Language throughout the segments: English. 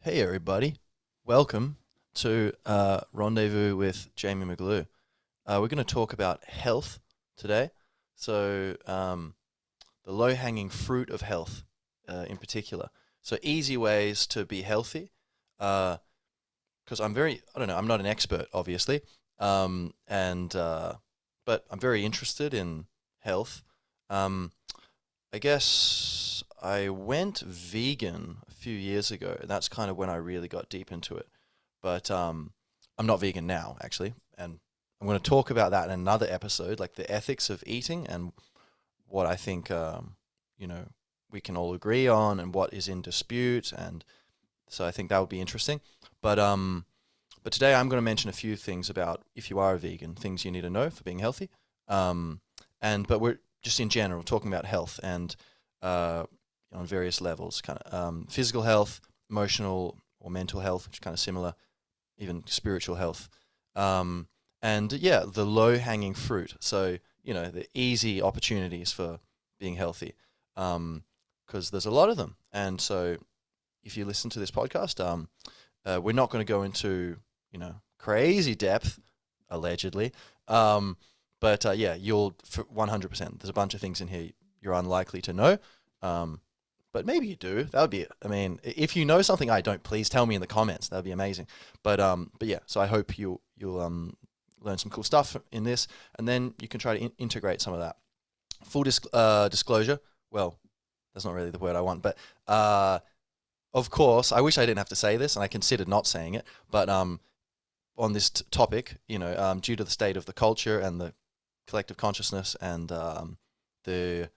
Hey everybody, welcome to Rendezvous with Jamie McGlue. We're going to talk about health today. The low-hanging fruit of health in particular. So easy ways to be healthy. Because I don't know, I'm not an expert, obviously, and but I'm very interested in health. Um, I guess I went vegan a few years ago, and that's kind of when I really got deep into it. But I'm not vegan now, actually, and I'm going to talk about that in another episode, like the ethics of eating and what I think you know we can all agree on, and what is in dispute, and so I think that would be interesting. But um, but today I'm going to mention a few things about if you are a vegan, things you need to know for being healthy. Um, but we're just in general talking about health and uh, on various levels, kind of physical health, emotional or mental health, which is kind of similar, even spiritual health. Um, and yeah, the low hanging fruit. So, the easy opportunities for being healthy. Because there's a lot of them. And so if you listen to this podcast, we're not going to go into, crazy depth, allegedly. Um, but yeah, you'll, for 100%, there's a bunch of things in here you're unlikely to know. Um, but maybe you do. That would be, I mean, if you know something I don't, please tell me in the comments. That would be amazing. But yeah, so I hope you'll learn some cool stuff in this, and then you can try to integrate some of that. Disclosure. Well, that's not really the word I want, but of course, I wish I didn't have to say this, and I considered not saying it, but on this topic, due to the state of the culture and the collective consciousness and the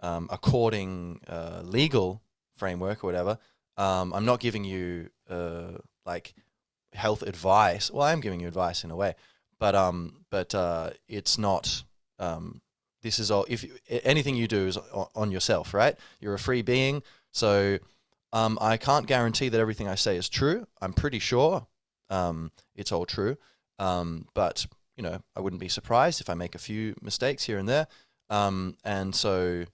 according legal framework or whatever, I'm not giving you like health advice. Well, I am giving you advice in a way, but it's not. This is all. If anything you do is on yourself, right? You're a free being, so I can't guarantee that everything I say is true. I'm pretty sure it's all true, but I wouldn't be surprised if I make a few mistakes here and there. And so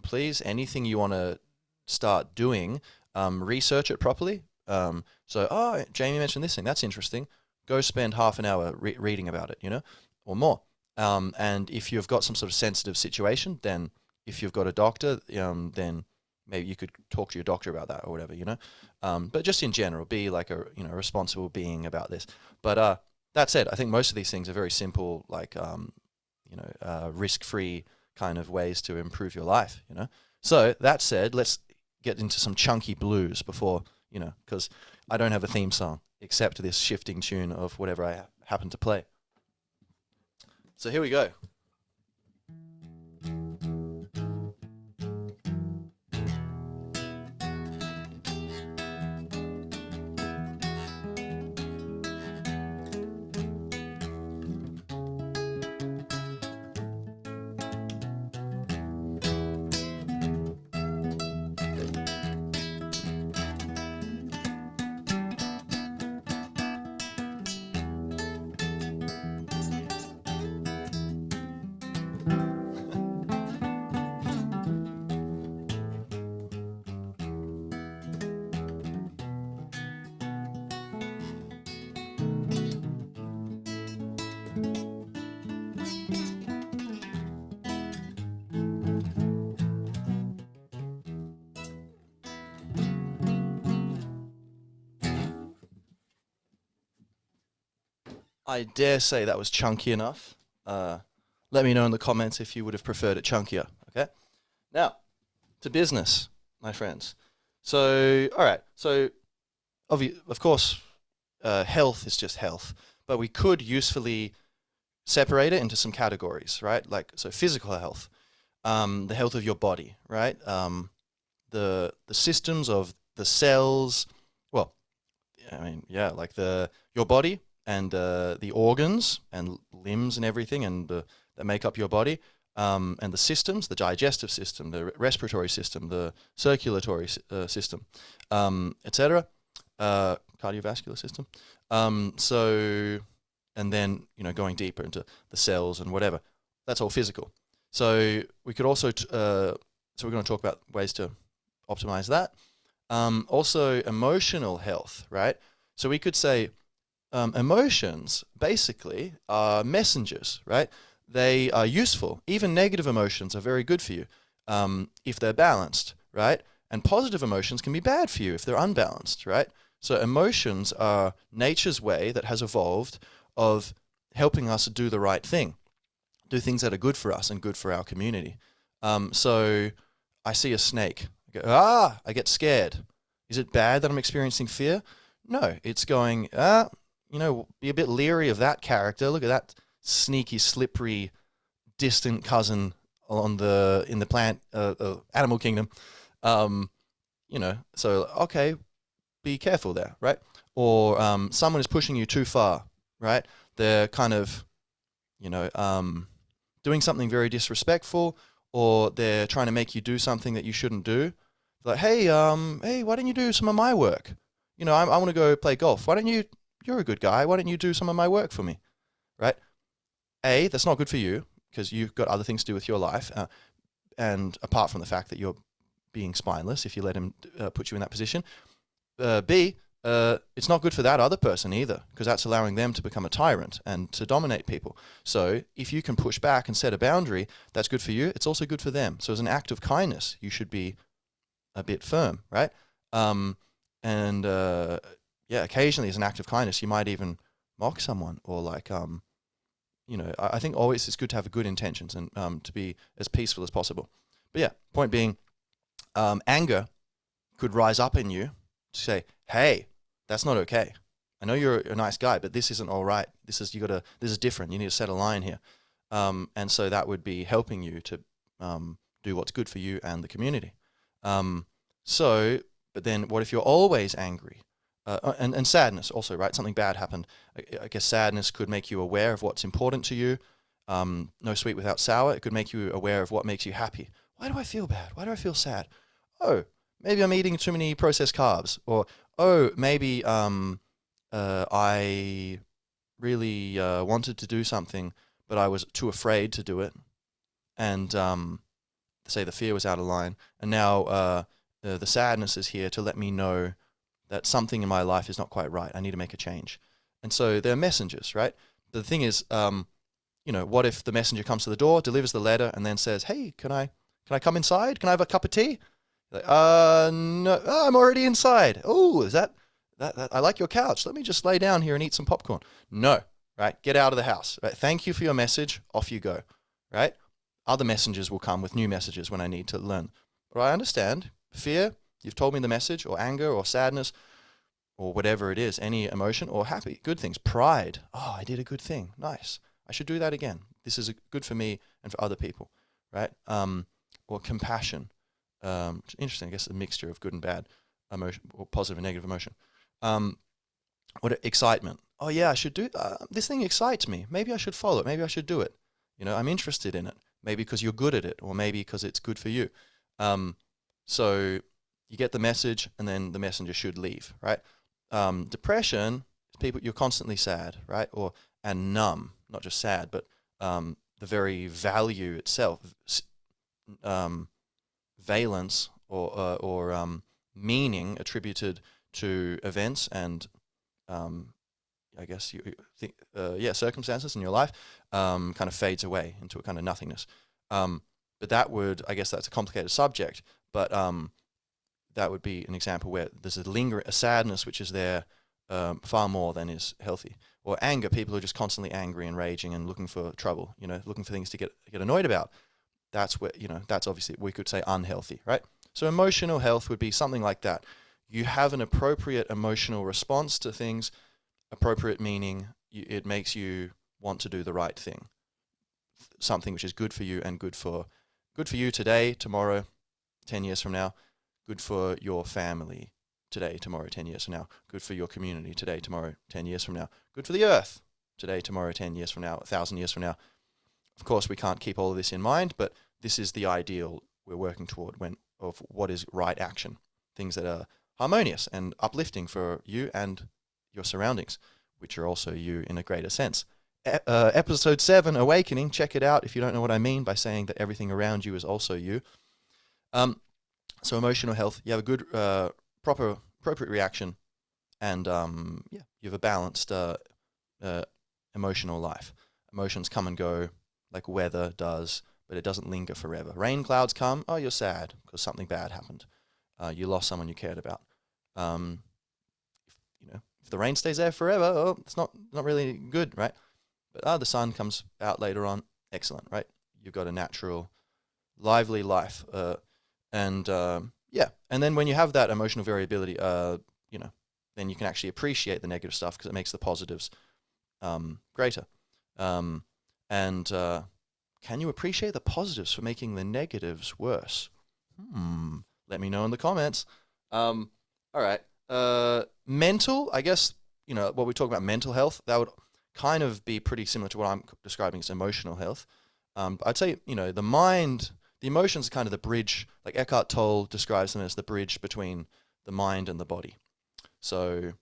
please, anything you want to start doing, research it properly. Oh, Jamie mentioned this thing. That's interesting. Go spend half an hour reading about it, or more. And if you've got some sort of sensitive situation, then if you've got a doctor, then maybe you could talk to your doctor about that or whatever. But just in general, be like a responsible being about this. But that said, I think most of these things are very simple, like risk-free kind of ways to improve your life. So that said, let's get into some chunky blues before, because I don't have a theme song except this shifting tune of whatever I happen to play. So here we go. I dare say that was chunky enough. Uh, Let me know in the comments if you would have preferred it chunkier. Okay. Now to business, my friends. So, all right. So, of course, health is just health, but we could usefully separate it into some categories, right? Like, so physical health, the health of your body, right? The systems of the cells. Well, I mean, yeah, like the your body and the organs and limbs and everything that make up your body, and the systems, the digestive system, the respiratory system, the circulatory system, etc., cardiovascular system. So, and then going deeper into the cells and whatever. That's all physical. So we could also so we're going to talk about ways to optimize that. Also, emotional health, right? So we could say emotions basically are messengers, right? They are useful. Even negative emotions are very good for you if they're balanced, right? And positive emotions can be bad for you if they're unbalanced, right? So emotions are nature's way that has evolved of helping us do the right thing, do things that are good for us and good for our community. So I see a snake. I go, I get scared. Is it bad that I'm experiencing fear? No, it's going, be a bit leery of that character. Look at that sneaky, slippery, distant cousin in the plant animal kingdom. Um, so okay, be careful there, right? Or someone is pushing you too far, right? They're kind of, you know, doing something very disrespectful, or they're trying to make you do something that you shouldn't do. Like, hey, why don't you do some of my work? I want to go play golf. Why don't you? You're a good guy. Why don't you do some of my work for me? Right? That's not good for you because you've got other things to do with your life. And apart from the fact that you're being spineless if you let him put you in that position. B, it's not good for that other person either, because that's allowing them to become a tyrant and to dominate people. So if you can push back and set a boundary, that's good for you. It's also good for them. So as an act of kindness, you should be a bit firm, right? And occasionally as an act of kindness, you might even mock someone or I think always it's good to have good intentions and to be as peaceful as possible. But yeah, point being, anger could rise up in you to say, hey, that's not okay. I know you're a nice guy, but this isn't all right. This is different. You need to set a line here. And so that would be helping you to do what's good for you and the community. But then what if you're always angry? And sadness also, right? Something bad happened. I guess sadness could make you aware of what's important to you. No sweet without sour. It could make you aware of what makes you happy. Why do I feel bad? Why do I feel sad? Oh, maybe I'm eating too many processed carbs. Or, maybe I really wanted to do something, but I was too afraid to do it. And say the fear was out of line. And now the sadness is here to let me know that something in my life is not quite right. I need to make a change. And so they're messengers, right? But the thing is, what if the messenger comes to the door, delivers the letter, and then says, hey, can I come inside? Can I have a cup of tea? Like, no, I'm already inside. Oh, is that I like your couch. Let me just lay down here and eat some popcorn. No, right? Get out of the house. Right? Thank you for your message. Off you go, right? Other messengers will come with new messages when I need to learn. But I understand. Fear, you've told me the message, or anger, or sadness, or whatever it is, any emotion, or happy, good things. Pride. Oh, I did a good thing. Nice. I should do that again. This is good for me and for other people, right? Or compassion. Interesting, I guess a mixture of good and bad emotion, or positive and negative emotion. Excitement. Oh yeah, I should do this thing excites me. Maybe I should follow it. Maybe I should do it. I'm interested in it. Maybe because you're good at it, or maybe because it's good for you. So you get the message, and then the messenger should leave, right? Depression is people, you're constantly sad, right? And numb, not just sad, but the very value itself, valence or meaning attributed to events and I guess circumstances in your life kind of fades away into a kind of nothingness. But that's a complicated subject, but that would be an example where there's a sadness which is there far more than is healthy. Or anger, people are just constantly angry and raging and looking for trouble, looking for things to get annoyed about. That's where, that's obviously, we could say unhealthy, right? So emotional health would be something like that. You have an appropriate emotional response to things, appropriate meaning, it makes you want to do the right thing. Something which is good for you and good for you today, tomorrow, 10 years from now, good for your family today, tomorrow, 10 years from now, good for your community today, tomorrow, 10 years from now, good for the earth today, tomorrow, 10 years from now, 1,000 years from now. Of course, we can't keep all of this in mind, but this is the ideal we're working toward of what is right action, things that are harmonious and uplifting for you and your surroundings, which are also you in a greater sense. Episode 7, Awakening, check it out if you don't know what I mean by saying that everything around you is also you. So emotional health, you have a good proper appropriate reaction, and yeah, you have a balanced emotional life. Emotions come and go like weather does, but it doesn't linger forever. Rain clouds come, oh, you're sad because something bad happened. You lost someone you cared about. Um, if the rain stays there forever, oh, it's not really good, right? But the sun comes out later on, excellent, right? You've got a natural, lively life, and yeah. And then when you have that emotional variability, then you can actually appreciate the negative stuff because it makes the positives greater. And can you appreciate the positives for making the negatives worse? Let me know in the comments. All right. Mental, I guess, what we talk about mental health, that would kind of be pretty similar to what I'm describing as emotional health. I'd say, the mind, the emotions are kind of the bridge, like Eckhart Tolle describes them as the bridge between the mind and the body. So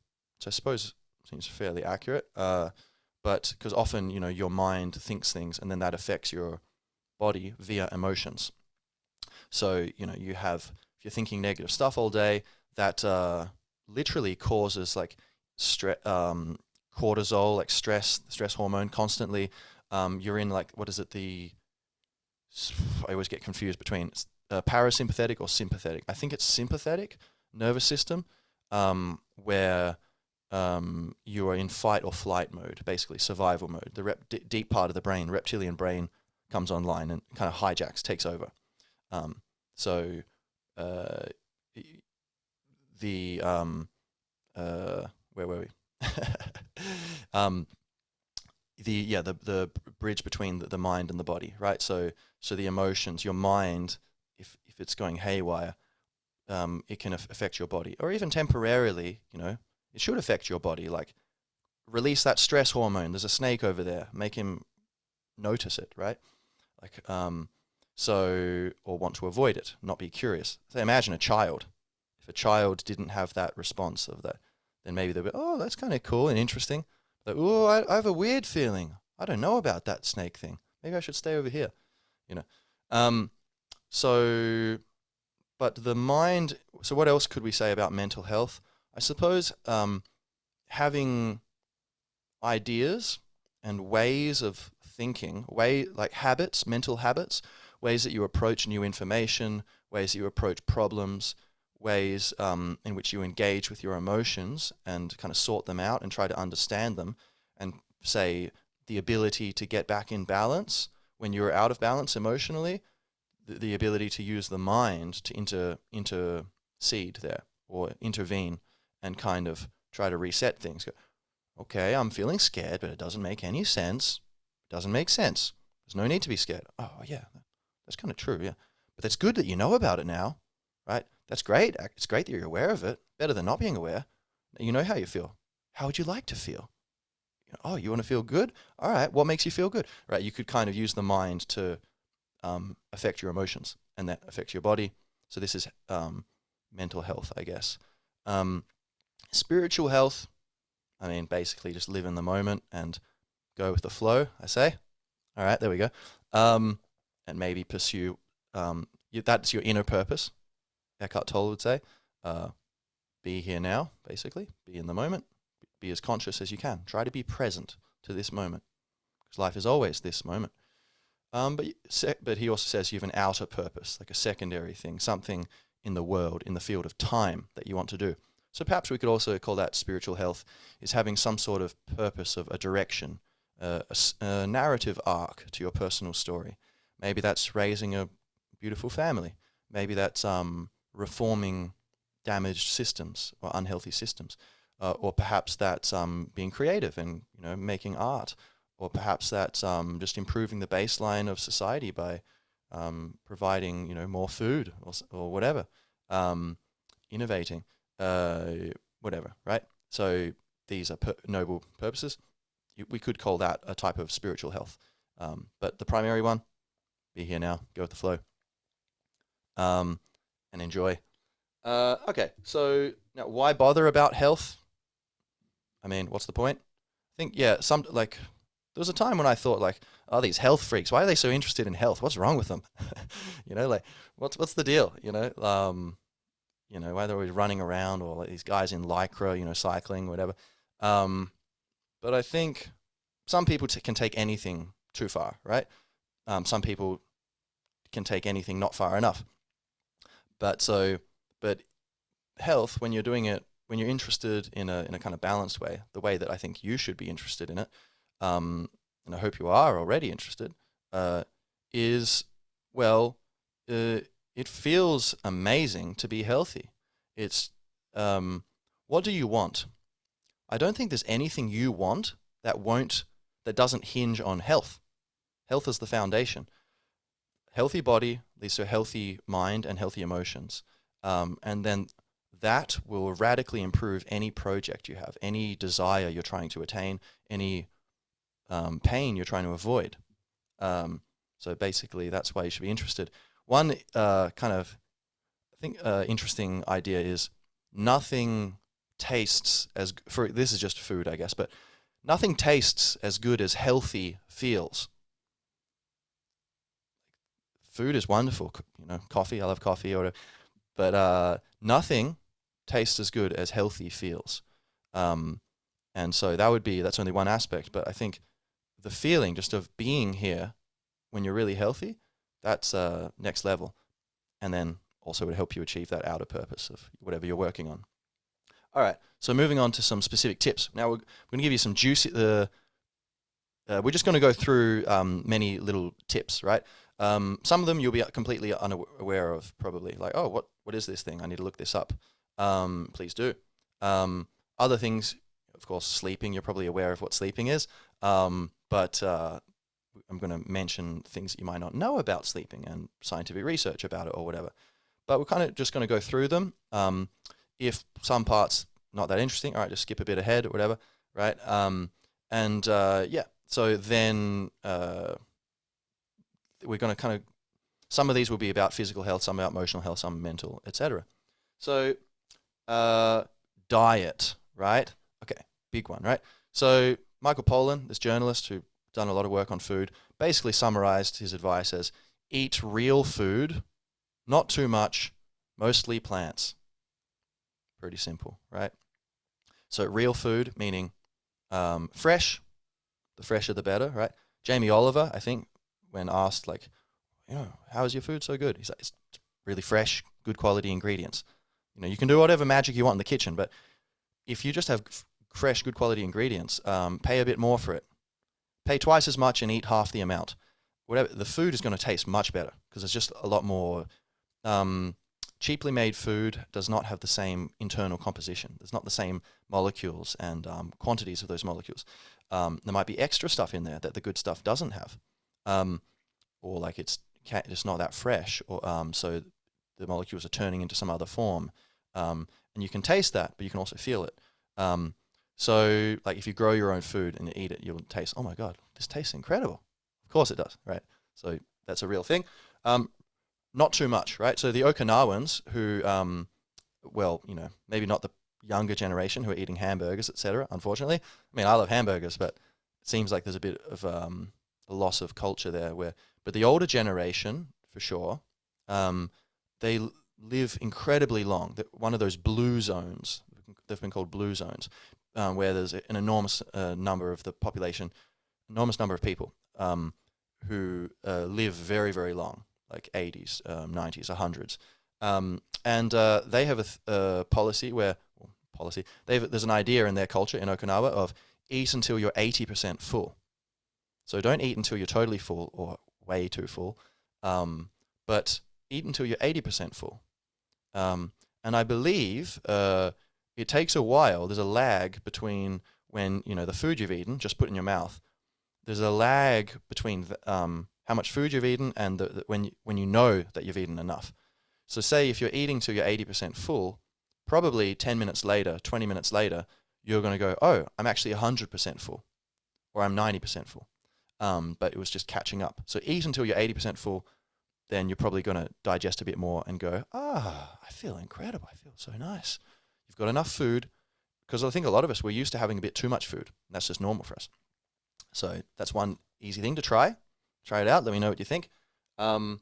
I suppose it seems fairly accurate. But because often, your mind thinks things and then that affects your body via emotions. So, if you're thinking negative stuff all day, that literally causes like cortisol, like stress hormone constantly. You're in like, what is it? I always get confused between parasympathetic or sympathetic. I think it's sympathetic nervous system, where you are in fight or flight mode, basically survival mode. The deep part of the brain, reptilian brain, comes online and kind of takes over. Where were we? The bridge between the mind and the body, right? So the emotions, your mind, if it's going haywire, it can affect your body, or even temporarily, it should affect your body. Like, release that stress hormone. There's a snake over there. Make him notice it, right? Like, or want to avoid it, not be curious. So imagine a child. If a child didn't have that response of that, then maybe they'll be, oh, that's kind of cool and interesting. But, oh, I have a weird feeling. I don't know about that snake thing. Maybe I should stay over here, But the mind, so what else could we say about mental health? I suppose having ideas and ways of thinking, like habits, mental habits, ways that you approach new information, ways that you approach problems, ways in which you engage with your emotions and kind of sort them out and try to understand them, and say the ability to get back in balance when you're out of balance emotionally, the ability to use the mind to intercede there or intervene and kind of try to reset things. Okay, I'm feeling scared, but it doesn't make any sense. It doesn't make sense. There's no need to be scared. Oh, yeah, that's kind of true, yeah. But that's good that you know about it now, right? That's great. It's great that you're aware of it. Better than not being aware. You know how you feel. How would you like to feel? Oh, you want to feel good? All right, what makes you feel good? Right, you could kind of use the mind to affect your emotions, and that affects your body. So this is mental health, I guess. Spiritual health, I mean, basically just live in the moment and go with the flow, I say. All right, there we go. And maybe pursue, that's your inner purpose, Eckhart Tolle would say. Be here now, basically. Be in the moment. Be as conscious as you can. Try to be present to this moment, because life is always this moment. But he also says you have an outer purpose, like a secondary thing, something in the world, in the field of time that you want to do. So perhaps we could also call that spiritual health, is having some sort of purpose, of a direction, a narrative arc to your personal story. Maybe that's raising a beautiful family. Maybe that's reforming damaged systems or unhealthy systems. Or perhaps that's being creative and making art. Or perhaps that's just improving the baseline of society by providing more food or whatever, innovating, whatever, right? So these are noble purposes. We could call that a type of spiritual health. But the primary one, be here now, go with the flow, and enjoy. Okay, so now why bother about health? I mean, what's the point? I think, yeah, there was a time when I thought, like, oh, these health freaks, why are they so interested in health? What's wrong with them? Like, what's the deal? why they're always running around, or like these guys in lycra, cycling, whatever. But I think some people can take anything too far, right? Some people can take anything not far enough. But health, when you're doing it, when you're interested in a kind of balanced way, the way that I think you should be interested in it, and I hope you are already interested, is, well, it feels amazing to be healthy. It's, what do you want? I don't think there's anything you want that doesn't hinge on health. Health is the foundation. Healthy body leads to a healthy mind and healthy emotions. And then that will radically improve any project you have, any desire you're trying to attain, any pain you're trying to avoid. So basically, that's why you should be interested. One interesting idea is nothing tastes this is just food, I guess, but nothing tastes as good as healthy feels. Food is wonderful, coffee, I love coffee, or whatever, but nothing tastes as good as healthy feels. And so that's only one aspect, but I think the feeling just of being here when you're really healthy, that's next level. And then also would help you achieve that outer purpose of whatever you're working on. All right, so moving on to some specific tips. Now we're going to give you some juicy, we're just going to go through many little tips, right? Some of them you'll be completely unaware of, probably, like, oh, what is this thing? I need to look this up. Please do. Other things, of course, sleeping, you're probably aware of what sleeping is, but I'm going to mention things that you might not know about sleeping and scientific research about it or whatever. But we're kind of just going to go through them. If some parts not that interesting, all right, just skip a bit ahead or whatever, right? So then we're going to kind of, some of these will be about physical health, some about emotional health, some mental, etc. So diet, right? Okay, big one, right? So Michael Pollan, this journalist who done a lot of work on food, basically summarized his advice as eat real food, not too much, mostly plants. Pretty simple, right? So real food, meaning fresh, the fresher the better, right? Jamie Oliver, I think, when asked, like, how is your food so good? He's like, it's really fresh, good quality ingredients. You can do whatever magic you want in the kitchen, but if you just have fresh, good quality ingredients, pay a bit more for it. Pay twice as much and eat half the amount. Whatever, the food is going to taste much better because it's just a lot more. Cheaply made food does not have the same internal composition. There's not the same molecules and quantities of those molecules. There might be extra stuff in there that the good stuff doesn't have, or like it's not that fresh, or so the molecules are turning into some other form, and you can taste that, but you can also feel it. So like if you grow your own food and you eat it, you'll taste, oh my God, this tastes incredible. Of course it does, right? So that's a real thing. Not too much, right? So the Okinawans who, maybe not the younger generation who are eating hamburgers, etc., unfortunately. I mean, I love hamburgers, but it seems like there's a bit of a loss of culture there. But the older generation, for sure, they live incredibly long. One of those blue zones, they've been called blue zones, where there's an enormous number of the population, enormous number of people who live very, very long, like 80s, 90s, 100s. And they have a policy there's an idea in their culture in Okinawa of eat until you're 80% full. So don't eat until you're totally full or way too full, but eat until you're 80% full. And I believe it takes a while. There's a lag between when, the food you've eaten, just put in your mouth. There's a lag between how much food you've eaten and when you know that you've eaten enough. So say if you're eating till you're 80% full, probably 10 minutes later, 20 minutes later, you're going to go, oh, I'm actually 100% full, or I'm 90% full. But it was just catching up. So eat until you're 80% full, then you're probably going to digest a bit more and go, I feel incredible. I feel so nice. You've got enough food, because I think a lot of us, we're used to having a bit too much food. And that's just normal for us. So that's one easy thing to try. Try it out. Let me know what you think. So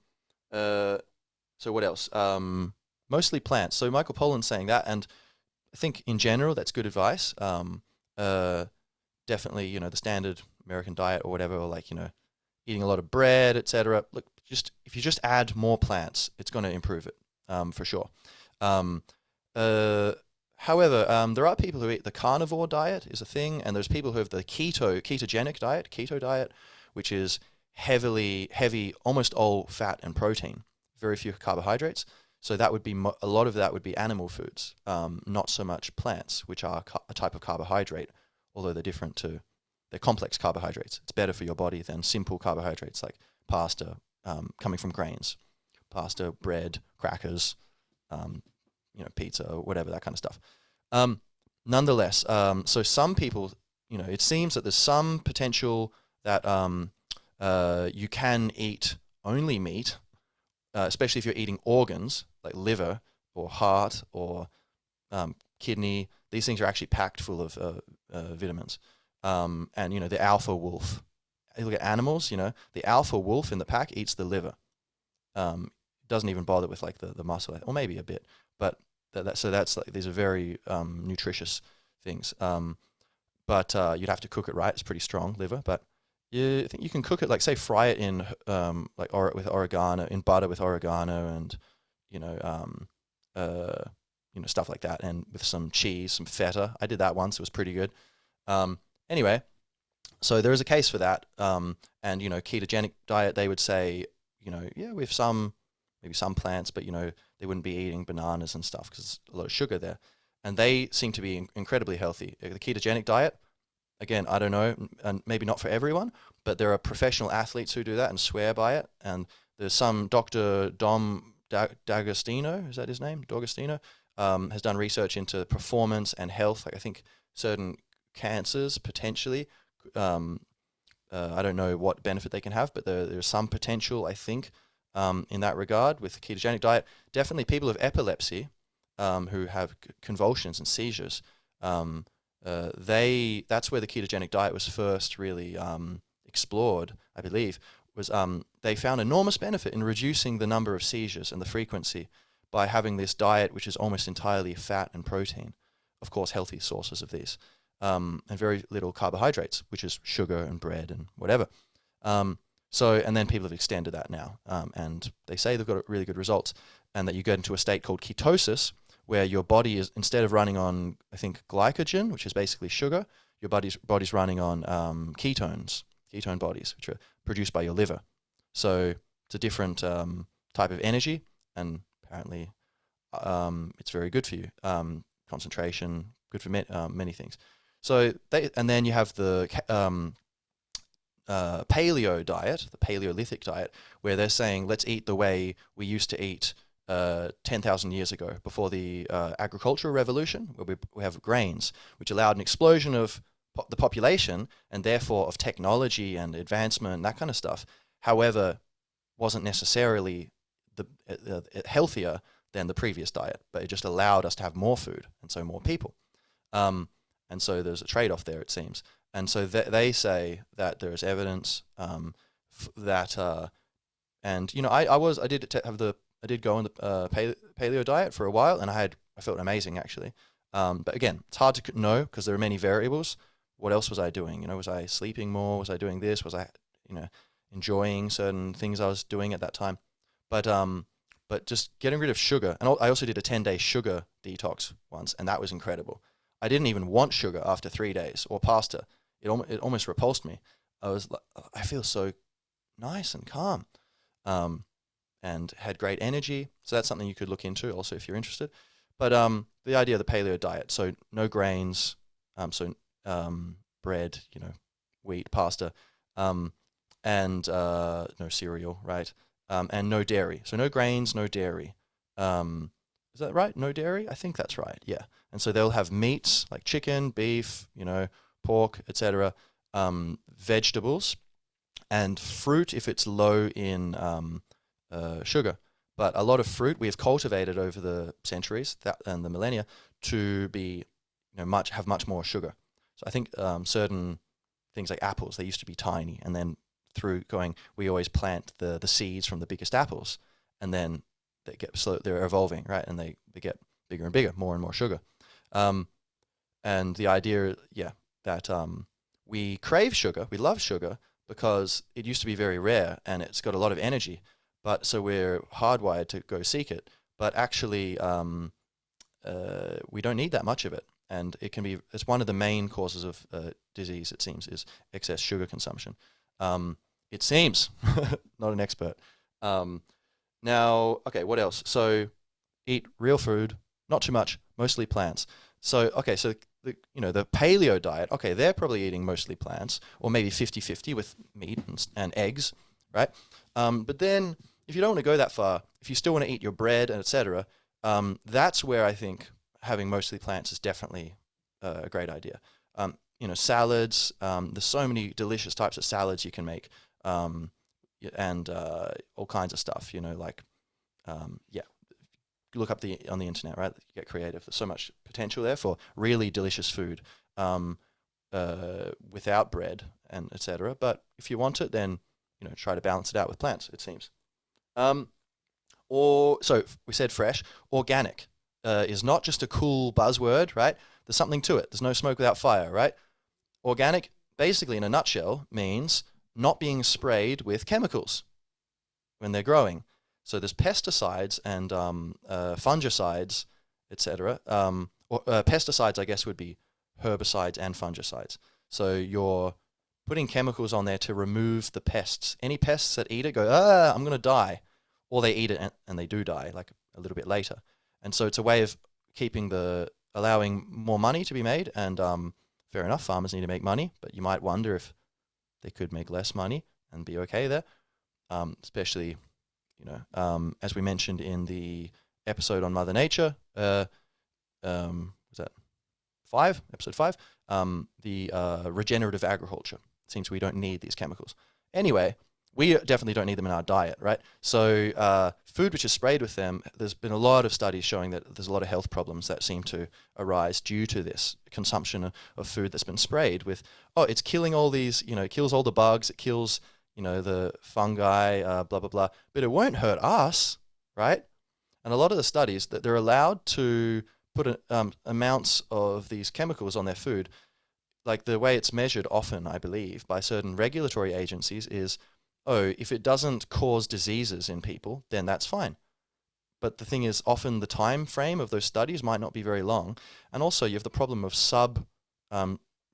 what else? mostly plants. So Michael Pollan's saying that, and I think in general that's good advice. Definitely, the standard American diet or whatever, or like eating a lot of bread, etc. Look, just if you just add more plants, it's going to improve it for sure. Um, uh, However, there are people who eat the carnivore diet is a thing, and there's people who have the ketogenic diet, keto diet, which is heavy, almost all fat and protein, very few carbohydrates. So that would be a lot of that would be animal foods, not so much plants, which are a type of carbohydrate, although they're complex carbohydrates. It's better for your body than simple carbohydrates like pasta, coming from grains, pasta, bread, crackers, pizza or whatever, that kind of stuff. Nonetheless, so some people, it seems that there's some potential that you can eat only meat, especially if you're eating organs like liver or heart or kidney. These things are actually packed full of vitamins. And the alpha wolf. You look at animals. The alpha wolf in the pack eats the liver. Doesn't even bother with like the muscle, or maybe a bit, but so that's like these are very nutritious things. But you'd have to cook it right. It's pretty strong liver, but I think you can cook it, like say fry it in with oregano, in butter with oregano, and you know stuff like that, and with some cheese, some feta. I did that once; it was pretty good. Anyway, so there is a case for that. And ketogenic diet, they would say, yeah, we have maybe some plants, but they wouldn't be eating bananas and stuff because there's a lot of sugar there, and they seem to be incredibly healthy. The ketogenic diet, again, I don't know, and maybe not for everyone, but there are professional athletes who do that and swear by it. And there's some Dr. Dom D'Agostino, is that his name? D'Agostino, has done research into performance and health. Like I think certain cancers potentially, I don't know what benefit they can have, but there's some potential, I think, in that regard with the ketogenic diet. Definitely people with epilepsy, who have convulsions and seizures, that's where the ketogenic diet was first really explored, I believe, was they found enormous benefit in reducing the number of seizures and the frequency by having this diet which is almost entirely fat and protein, of course healthy sources of these, and very little carbohydrates, which is sugar and bread and whatever. And then people have extended that now, and they say they've got really good results, and that you get into a state called ketosis, where your body is, instead of running on, I think, glycogen, which is basically sugar, your body's running on ketone bodies, which are produced by your liver. So it's a different type of energy, and apparently it's very good for you. Concentration, good for many things. So and then you have the paleo diet, the Paleolithic diet, where they're saying let's eat the way we used to eat 10,000 years ago, before the agricultural revolution, where we have grains, which allowed an explosion of the population and therefore of technology and advancement and that kind of stuff. However, wasn't necessarily healthier than the previous diet, but it just allowed us to have more food and so more people. And so there's a trade-off there, it seems. And so they say that there is evidence that, and I did go on the paleo diet for a while, and I felt amazing actually. But again, it's hard to know because there are many variables. What else was I doing? Was I sleeping more? Was I doing this? Was I, enjoying certain things I was doing at that time? But just getting rid of sugar, and I also did a 10-day sugar detox once, and that was incredible. I didn't even want sugar after 3 days or pasta. It almost repulsed me. I feel so nice and calm. And had great energy. So that's something you could look into also if you're interested. But the idea of the paleo diet, so no grains, bread, wheat, pasta, and no cereal, right? And no dairy. So no grains, no dairy. Is that right? No dairy? I think that's right, yeah. And so they'll have meats like chicken, beef, pork, etc., vegetables, and fruit if it's low in sugar. But a lot of fruit we have cultivated over the centuries and the millennia to be, have much more sugar. So I think certain things like apples, they used to be tiny, and then we always plant the seeds from the biggest apples, and then they're evolving, right? And they get bigger and bigger, more and more sugar. And the idea, that we crave sugar, we love sugar because it used to be very rare and it's got a lot of energy. But so we're hardwired to go seek it. But actually, we don't need that much of it. And it's one of the main causes of disease, it seems, is excess sugar consumption. It seems, not an expert. Now, okay, what else? So eat real food, not too much, mostly plants. So, okay, so the paleo diet, okay, they're probably eating mostly plants, or maybe 50-50 with meat and eggs, right? But then if you don't want to go that far, if you still want to eat your bread and etc., that's where I think having mostly plants is definitely a great idea. Salads, there's so many delicious types of salads you can make, and all kinds of stuff, look up on the internet, right? You get creative. There's so much potential there for really delicious food without bread and etc. But if you want it, then try to balance it out with plants, it seems. So we said fresh. Organic is not just a cool buzzword, right? There's something to it. There's no smoke without fire, right? Organic, basically in a nutshell, means not being sprayed with chemicals when they're growing. So there's pesticides and fungicides, etc. Pesticides, I guess, would be herbicides and fungicides. So you're putting chemicals on there to remove the pests. Any pests that eat it go, I'm going to die. Or they eat it and they do die, like a little bit later. And so it's a way of allowing more money to be made. And fair enough, farmers need to make money, but you might wonder if they could make less money and be okay there, especially... as we mentioned in the episode on Mother Nature, was that episode 5? The regenerative agriculture. It seems we don't need these chemicals. Anyway, we definitely don't need them in our diet, right? So food which is sprayed with them, there's been a lot of studies showing that there's a lot of health problems that seem to arise due to this consumption of food that's been sprayed with, it's killing all these, it kills all the bugs, it kills... the fungi, blah, blah, blah, but it won't hurt us, right? And a lot of the studies that they're allowed to put amounts of these chemicals on their food, like the way it's measured often, I believe, by certain regulatory agencies is, if it doesn't cause diseases in people, then that's fine. But the thing is, often the time frame of those studies might not be very long. And also you have the problem of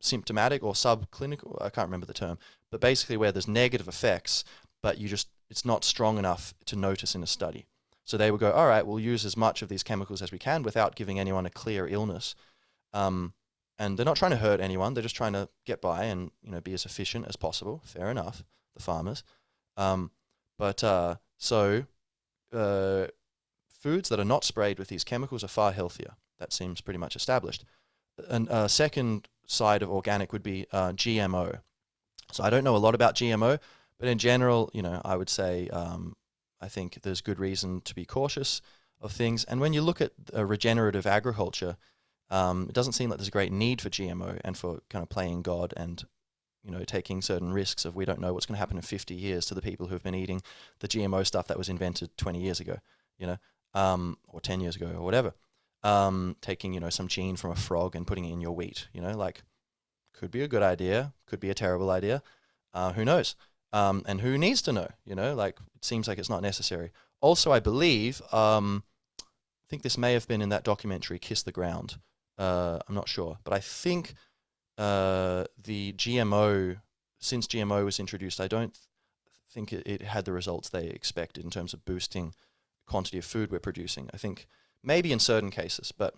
symptomatic or subclinical, I can't remember the term, but basically where there's negative effects, but it's not strong enough to notice in a study. So they would go, all right, we'll use as much of these chemicals as we can without giving anyone a clear illness. And they're not trying to hurt anyone. They're just trying to get by and, be as efficient as possible. Fair enough, the farmers. Foods that are not sprayed with these chemicals are far healthier. That seems pretty much established. And second side of organic would be GMO. So I don't know a lot about GMO, but in general, I would say I think there's good reason to be cautious of things. And when you look at regenerative agriculture, it doesn't seem like there's a great need for GMO and for kind of playing God and taking certain risks of we don't know what's going to happen in 50 years to the people who've been eating the GMO stuff that was invented 20 years ago, or 10 years ago or whatever. Taking, some gene from a frog and putting it in your wheat, could be a good idea, could be a terrible idea. Who knows? And who needs to know, it seems like it's not necessary. Also, I believe, I think this may have been in that documentary, Kiss the Ground. I'm not sure, but I think the GMO, since GMO was introduced, I don't think it had the results they expected in terms of boosting the quantity of food we're producing. I think maybe in certain cases, but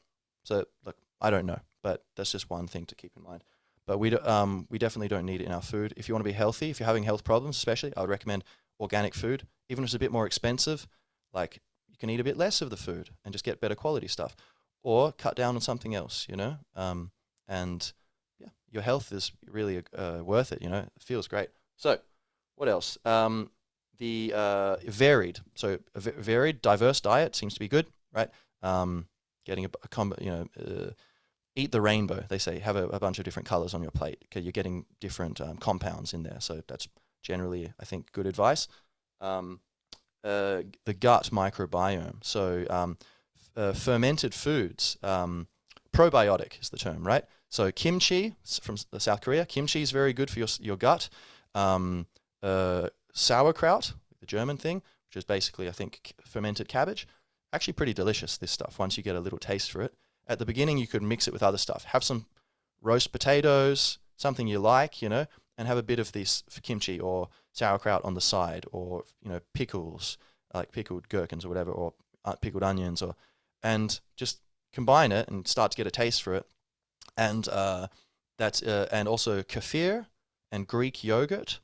I don't know, but that's just one thing to keep in mind. But we definitely don't need it in our food. If you want to be healthy, if you're having health problems especially, I would recommend organic food. Even if it's a bit more expensive, you can eat a bit less of the food and just get better quality stuff. Or cut down on something else, and yeah, your health is really worth it, it feels great. So what else? The varied. So a varied, diverse diet seems to be good, right? Getting eat the rainbow, they say. Have a bunch of different colors on your plate because you're getting different compounds in there. So that's generally, I think, good advice. the gut microbiome. So fermented foods, probiotic is the term, right? So kimchi from South Korea. Kimchi is very good for your gut. Sauerkraut, the German thing, which is basically, I think, fermented cabbage. Actually pretty delicious, this stuff, once you get a little taste for it. At the beginning, you could mix it with other stuff. Have some roast potatoes, something you like, and have a bit of this kimchi or sauerkraut on the side, or, pickles, like pickled gherkins or whatever, or pickled onions, and just combine it and start to get a taste for it. And and also kefir and Greek yogurt.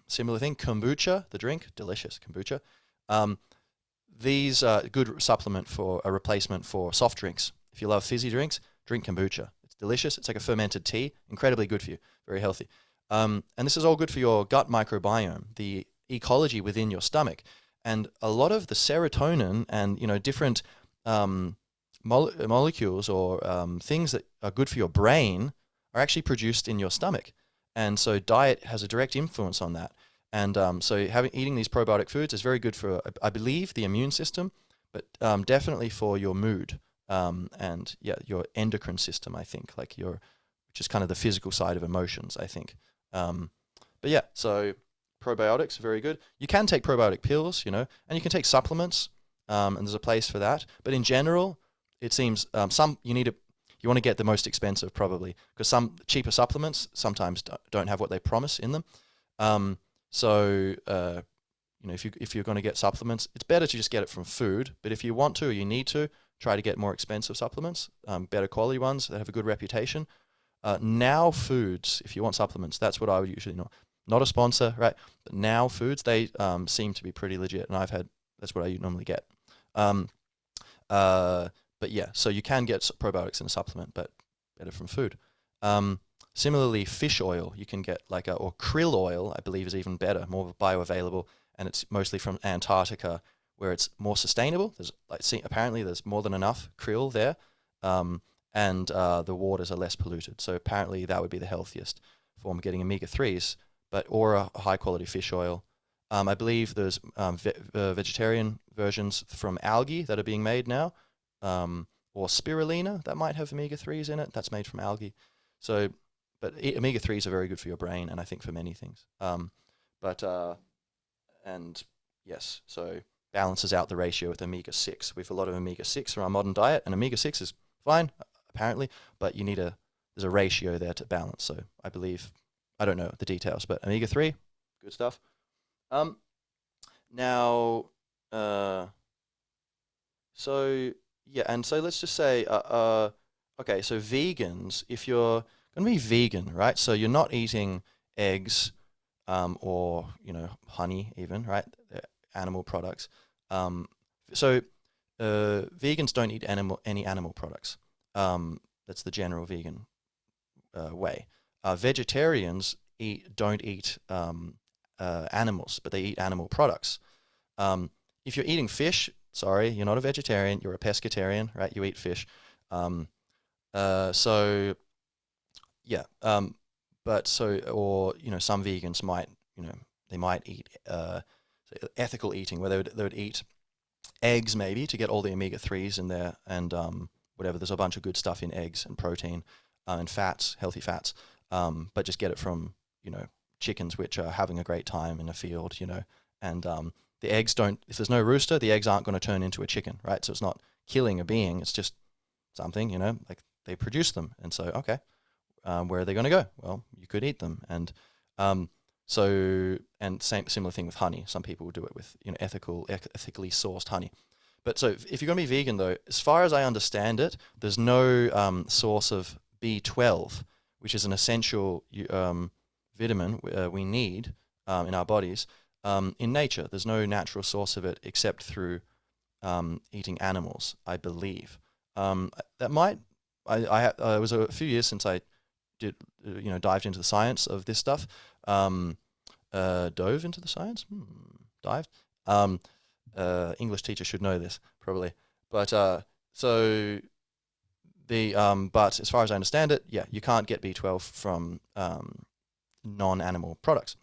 Similar thing. Kombucha, the drink, delicious kombucha. These are a good supplement for a replacement for soft drinks. If you love fizzy drinks, drink kombucha. It's delicious. It's like a fermented tea. Incredibly good for you. Very healthy. And this is all good for your gut microbiome, the ecology within your stomach. And a lot of the serotonin and different molecules or things that are good for your brain are actually produced in your stomach. And so diet has a direct influence on that. And so eating these probiotic foods is very good for, I believe, the immune system, but definitely for your mood and your endocrine system, I think, which is kind of the physical side of emotions, I think. But yeah, so probiotics are very good. You can take probiotic pills, and you can take supplements, and there's a place for that. But in general, it seems you want to get the most expensive probably, because some cheaper supplements sometimes don't have what they promise in them. So if you're going to get supplements, it's better to just get it from food. But if you want to or you need to, try to get more expensive supplements, better quality ones that have a good reputation. Now Foods, if you want supplements, that's what I would usually know. Not a sponsor, right? But Now Foods, they seem to be pretty legit, and that's what I normally get. But yeah, so you can get probiotics in a supplement, but better from food. Similarly, fish oil you can get or krill oil, I believe, is even better, more bioavailable, and it's mostly from Antarctica, where it's more sustainable. Apparently there's more than enough krill there, and the waters are less polluted. So apparently that would be the healthiest form of getting omega-3s, or a high-quality fish oil. I believe there's vegetarian versions from algae that are being made now, or spirulina that might have omega-3s in it. That's made from algae. So, but omega-3s are very good for your brain, and I think for many things. And yes, so balances out the ratio with omega-6. We have a lot of omega-6 from our modern diet, and omega-6 is fine, apparently, but there's a ratio there to balance. So I believe, I don't know the details, but omega-3, good stuff. Now, so yeah, and so let's just say, okay, so vegans, if you're going to be vegan, right? So you're not eating eggs, or honey, even, right? Animal products. So vegans don't eat any animal products. That's the general vegan way. Vegetarians don't eat animals, but they eat animal products. If you're eating fish, sorry, you're not a vegetarian. You're a pescatarian, right? You eat fish. So yeah. Or some vegans might, they might eat ethical eating, where they would eat eggs maybe to get all the omega-3s in there, and whatever. There's a bunch of good stuff in eggs and protein and fats, healthy fats, but just get it from chickens which are having a great time in a field, and the eggs don't. If there's no rooster, the eggs aren't going to turn into a chicken, right? So it's not killing a being. It's just something, like they produce them, and so okay. Where are they going to go? Well, you could eat them, and similar thing with honey. Some people will do it with ethically sourced honey. But so if you're going to be vegan, though, as far as I understand it, there's no source of B12, which is an essential vitamin we need in our bodies in nature. There's no natural source of it except through eating animals, I believe. It was a few years since I dived into the science of this stuff. Dove into the science? Dived? English teacher should know this, probably. But but as far as I understand it, yeah, you can't get B12 from non-animal products.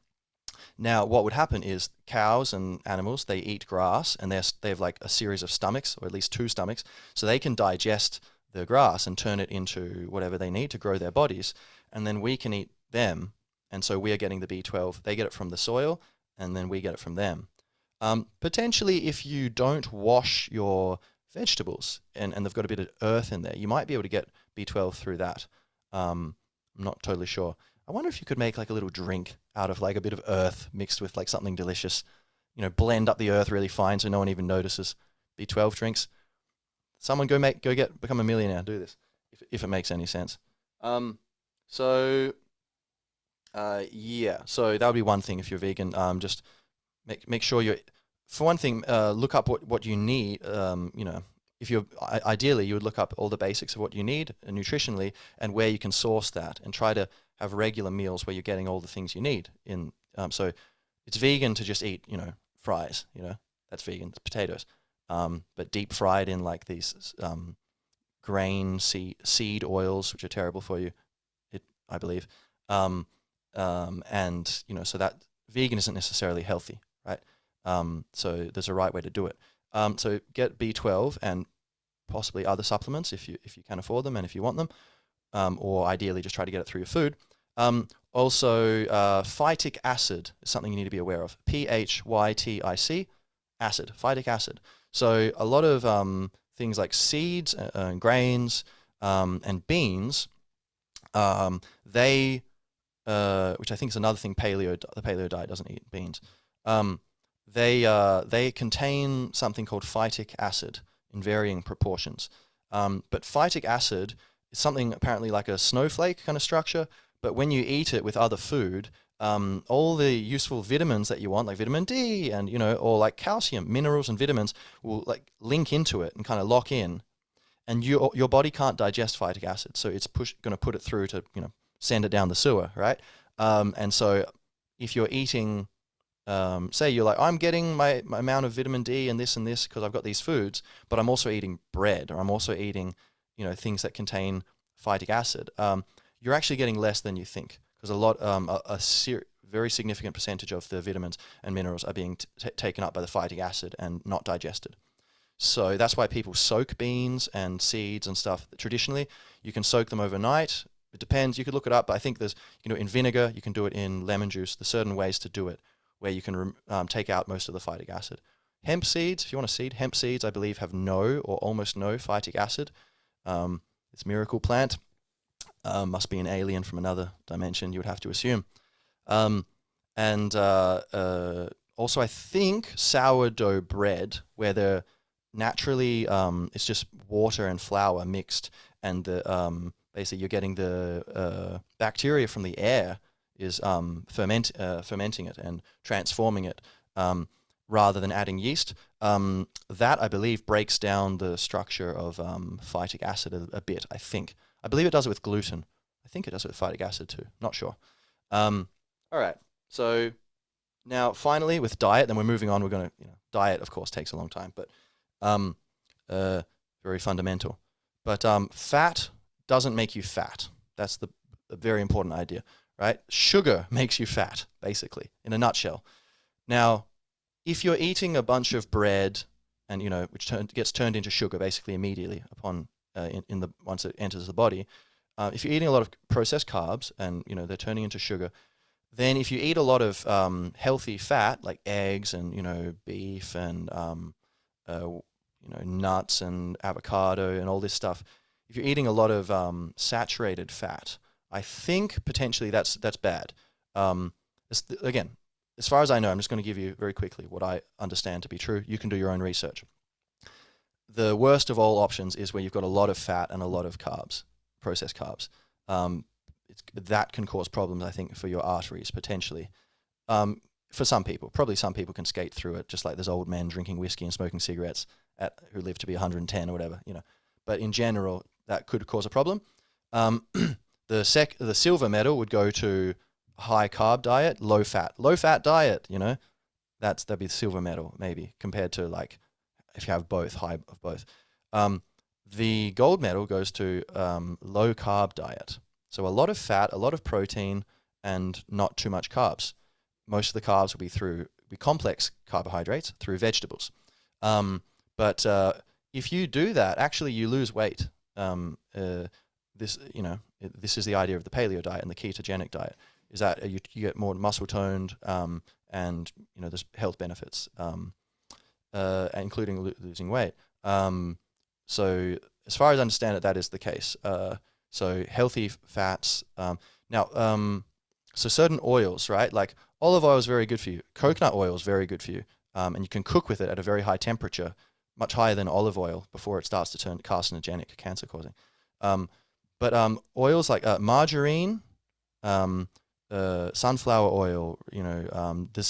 Now, what would happen is cows and animals, they eat grass, and they have like a series of stomachs, or at least two stomachs, so they can digest the grass and turn it into whatever they need to grow their bodies, and then we can eat them, and so we are getting the B12. They get it from the soil, and then we get it from them. Potentially, if you don't wash your vegetables and they've got a bit of earth in there, you might be able to get B12 through that. I'm not totally sure. I wonder if you could make like a little drink out of like a bit of earth mixed with like something delicious. You know, blend up the earth really fine so no one even notices. B12 drinks. Someone become a millionaire. Do this if it makes any sense. Um, so yeah, so that would be one thing if you're vegan. Just make sure you're, for one thing, look up what you need. You know, if you're ideally, you would look up all the basics of what you need nutritionally and where you can source that, and try to have regular meals where you're getting all the things you need in. So it's vegan to just eat, you know, fries. You know, that's vegan. It's potatoes, but deep fried in like these grain seed oils, which are terrible for you. I believe. Um, and you know, so that vegan isn't necessarily healthy, right? So there's a right way to do it. So get B12 and possibly other supplements if you can afford them and if you want them, or ideally just try to get it through your food. Also, phytic acid is something you need to be aware of. PHYTIC, acid, phytic acid. So a lot of things like seeds, grains, and beans, they which I think is another thing. The paleo diet doesn't eat beans. They contain something called phytic acid in varying proportions. But phytic acid is something apparently like a snowflake kind of structure. But when you eat it with other food, all the useful vitamins that you want, like vitamin D and or like calcium, minerals and vitamins, will like link into it and kind of lock in. And your body can't digest phytic acid, so it's going to put it through to send it down the sewer, right? And so if you're eating, say you're like, I'm getting my amount of vitamin D and this because I've got these foods, but I'm also eating bread, or I'm also eating, things that contain phytic acid, you're actually getting less than you think, because very significant percentage of the vitamins and minerals are being taken up by the phytic acid and not digested. So that's why people soak beans and seeds and stuff. Traditionally, you can soak them overnight. It depends. You could look it up, but I think you can do it in vinegar. You can do it in lemon juice. There's certain ways to do it where you can take out most of the phytic acid. Hemp seeds, if you want a seed, hemp seeds, I believe, have no or almost no phytic acid. It's miracle plant. Must be an alien from another dimension, you would have to assume. And also, I think sourdough bread, where they're naturally, it's just water and flour mixed, and basically you're getting the bacteria from the air is fermenting it and transforming it, rather than adding yeast. That, I believe, breaks down the structure of phytic acid a bit, I think. I believe it does it with gluten. I think it does it with phytic acid too. Not sure. All right. So now, finally, with diet, then we're moving on. We're going to, diet, of course, takes a long time, but very fundamental. But fat doesn't make you fat. That's the very important idea, right? Sugar makes you fat, basically, in a nutshell. Now, if you're eating a bunch of bread, and which gets turned into sugar basically immediately upon once it enters the body, if you're eating a lot of processed carbs and they're turning into sugar, then if you eat a lot of healthy fat like eggs and beef and nuts and avocado and all this stuff, if you're eating a lot of saturated fat, I think potentially that's bad. Again, as far as I know, I'm just going to give you very quickly what I understand to be true. You can do your own research. The worst of all options is where you've got a lot of fat and a lot of carbs, processed carbs. That can cause problems, I think, for your arteries, potentially. For some people. Probably some people can skate through it, just like there's old men drinking whiskey and smoking cigarettes who live to be 110 or whatever, But in general, that could cause a problem. The silver medal would go to high carb diet, low fat diet, that'd be the silver medal, maybe, compared to like if you have high of both. The gold medal goes to low carb diet. So a lot of fat, a lot of protein, and not too much carbs. most of the carbs will be complex carbohydrates through vegetables. But if you do that, actually you lose weight. This is the idea of the paleo diet and the ketogenic diet, is that you get more muscle toned, and there's health benefits, including losing weight. So as far as I understand it, that is the case. So healthy fats. So certain oils, right? Like olive oil is very good for you. Coconut oil is very good for you, and you can cook with it at a very high temperature, much higher than olive oil, before it starts to turn carcinogenic, cancer-causing. But oils like margarine, sunflower oil, the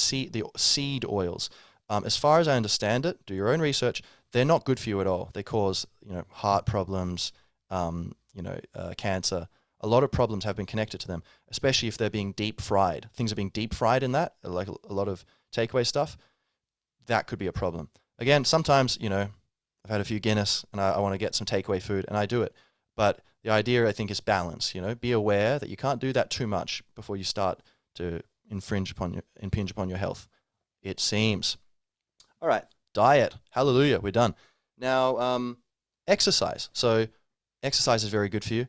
seed oils. As far as I understand it, do your own research. They're not good for you at all. They cause heart problems, cancer. A lot of problems have been connected to them, especially if they're being deep fried. Things are being deep fried in that, like a lot of takeaway stuff. That could be a problem. Again, sometimes I've had a few Guinness and I want to get some takeaway food, and I do it. But the idea, I think, is balance. Be aware that you can't do that too much before you start to impinge upon your health, it seems. All right, diet. Hallelujah, we're done. Now, exercise. So exercise is very good for you.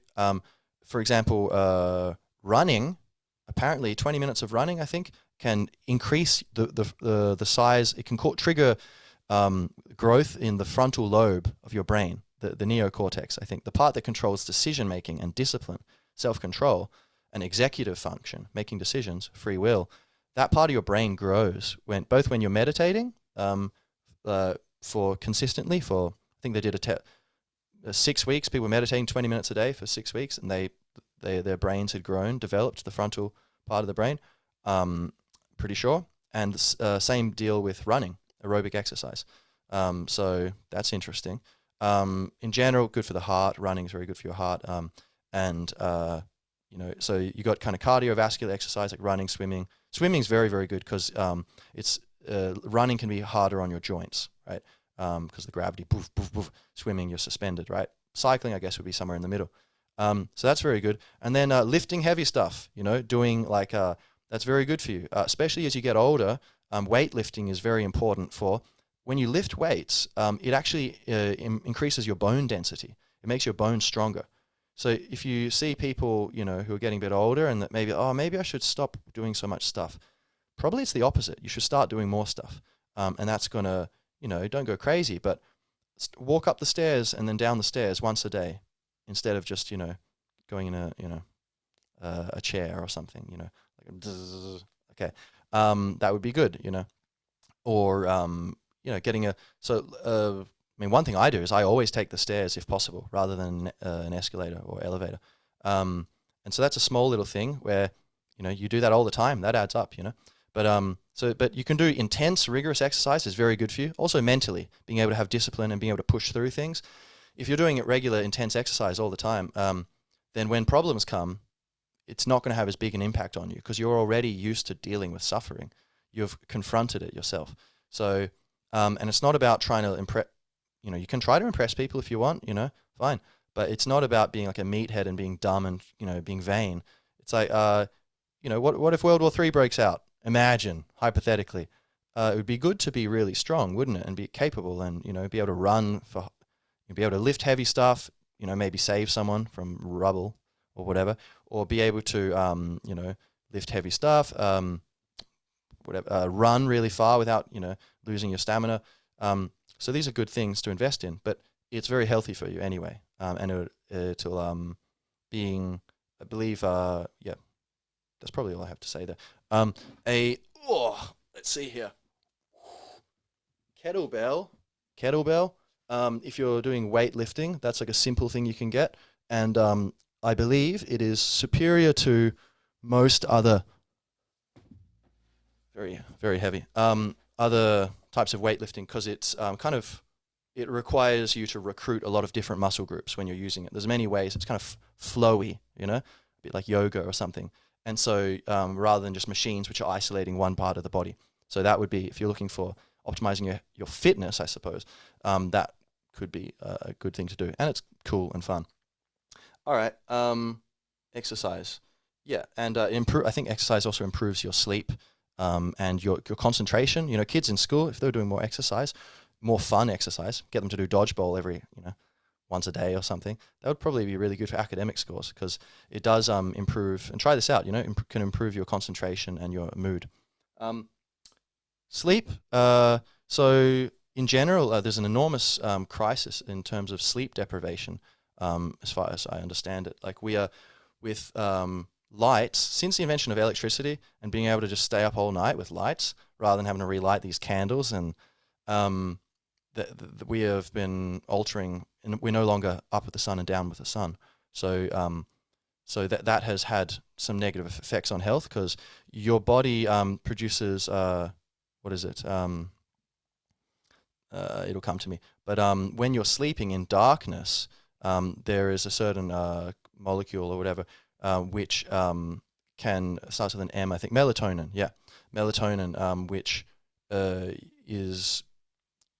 For example, running. Apparently, 20 minutes of running, I think, can increase the size. It can trigger growth in the frontal lobe of your brain, the neocortex, I think, the part that controls decision-making and discipline, self-control, and executive function, making decisions, free will. That part of your brain grows both when you're meditating, for I think they did 6 weeks, people were meditating 20 minutes a day for 6 weeks, and their brains had developed the frontal part of the brain, pretty sure. And same deal with running, aerobic exercise. So that's interesting. In general, good for the heart. Running is very good for your heart. So you got kind of cardiovascular exercise like running, swimming. Swimming is very, very good because running can be harder on your joints, right? Because the gravity, poof, poof, poof. Swimming, you're suspended, right? Cycling, I guess, would be somewhere in the middle. So that's very good. And then lifting heavy stuff, doing that's very good for you, especially as you get older. Weightlifting is very important for when you lift weights. It actually increases your bone density. It makes your bones stronger. So if you see people, who are getting a bit older and that maybe I should stop doing so much stuff, probably it's the opposite. You should start doing more stuff. And that's going to, don't go crazy, but walk up the stairs and then down the stairs once a day instead of just, going in a chair or something, okay. That would be good, or, getting one thing I do is I always take the stairs if possible rather than an escalator or elevator. And so that's a small little thing where, you do that all the time. That adds up, But you can do intense, rigorous exercise is very good for you. Also mentally, being able to have discipline and being able to push through things. If you're doing regular, intense exercise all the time, then when problems come, it's not going to have as big an impact on you because you're already used to dealing with suffering. You've confronted it yourself. So, and it's not about trying to impress. You can try to impress people if you want. Fine. But it's not about being like a meathead and being dumb and being vain. It's like, what if World War III breaks out? Imagine, hypothetically, it would be good to be really strong, wouldn't it? And be capable and, be able to run be able to lift heavy stuff, maybe save someone from rubble or whatever, or be able to, lift heavy stuff, run really far without, losing your stamina. So these are good things to invest in, but it's very healthy for you anyway. And it'll, I believe, that's probably all I have to say there. Let's see here. Kettlebell. If you're doing weightlifting, that's like a simple thing you can get. And I believe it is superior to most other very, very heavy other types of weightlifting because it's it requires you to recruit a lot of different muscle groups when you're using it. There's many ways. It's kind of flowy, a bit like yoga or something. And so rather than just machines which are isolating one part of the body. So that would be, if you're looking for optimizing your fitness, I suppose, that could be a good thing to do. And it's cool and fun. All right. Exercise. Yeah. And I think exercise also improves your sleep. and your concentration. You know, kids in school, if they're doing more exercise, more fun exercise, get them to do dodgeball every, once a day or something, that would probably be really good for academic scores, because it does improve, and try this out, can improve your concentration and your mood. Sleep, so in general, there's an enormous crisis in terms of sleep deprivation, as far as I understand it. Like, we are, with lights, since the invention of electricity and being able to just stay up all night with lights rather than having to relight these candles, and we have been altering, and we're no longer up with the sun and down with the sun. So that has had some negative effects on health, because your body produces, what is it? It'll come to me. But when you're sleeping in darkness, there is a certain molecule or whatever, which starts with an M, I think, melatonin. Yeah, melatonin, which is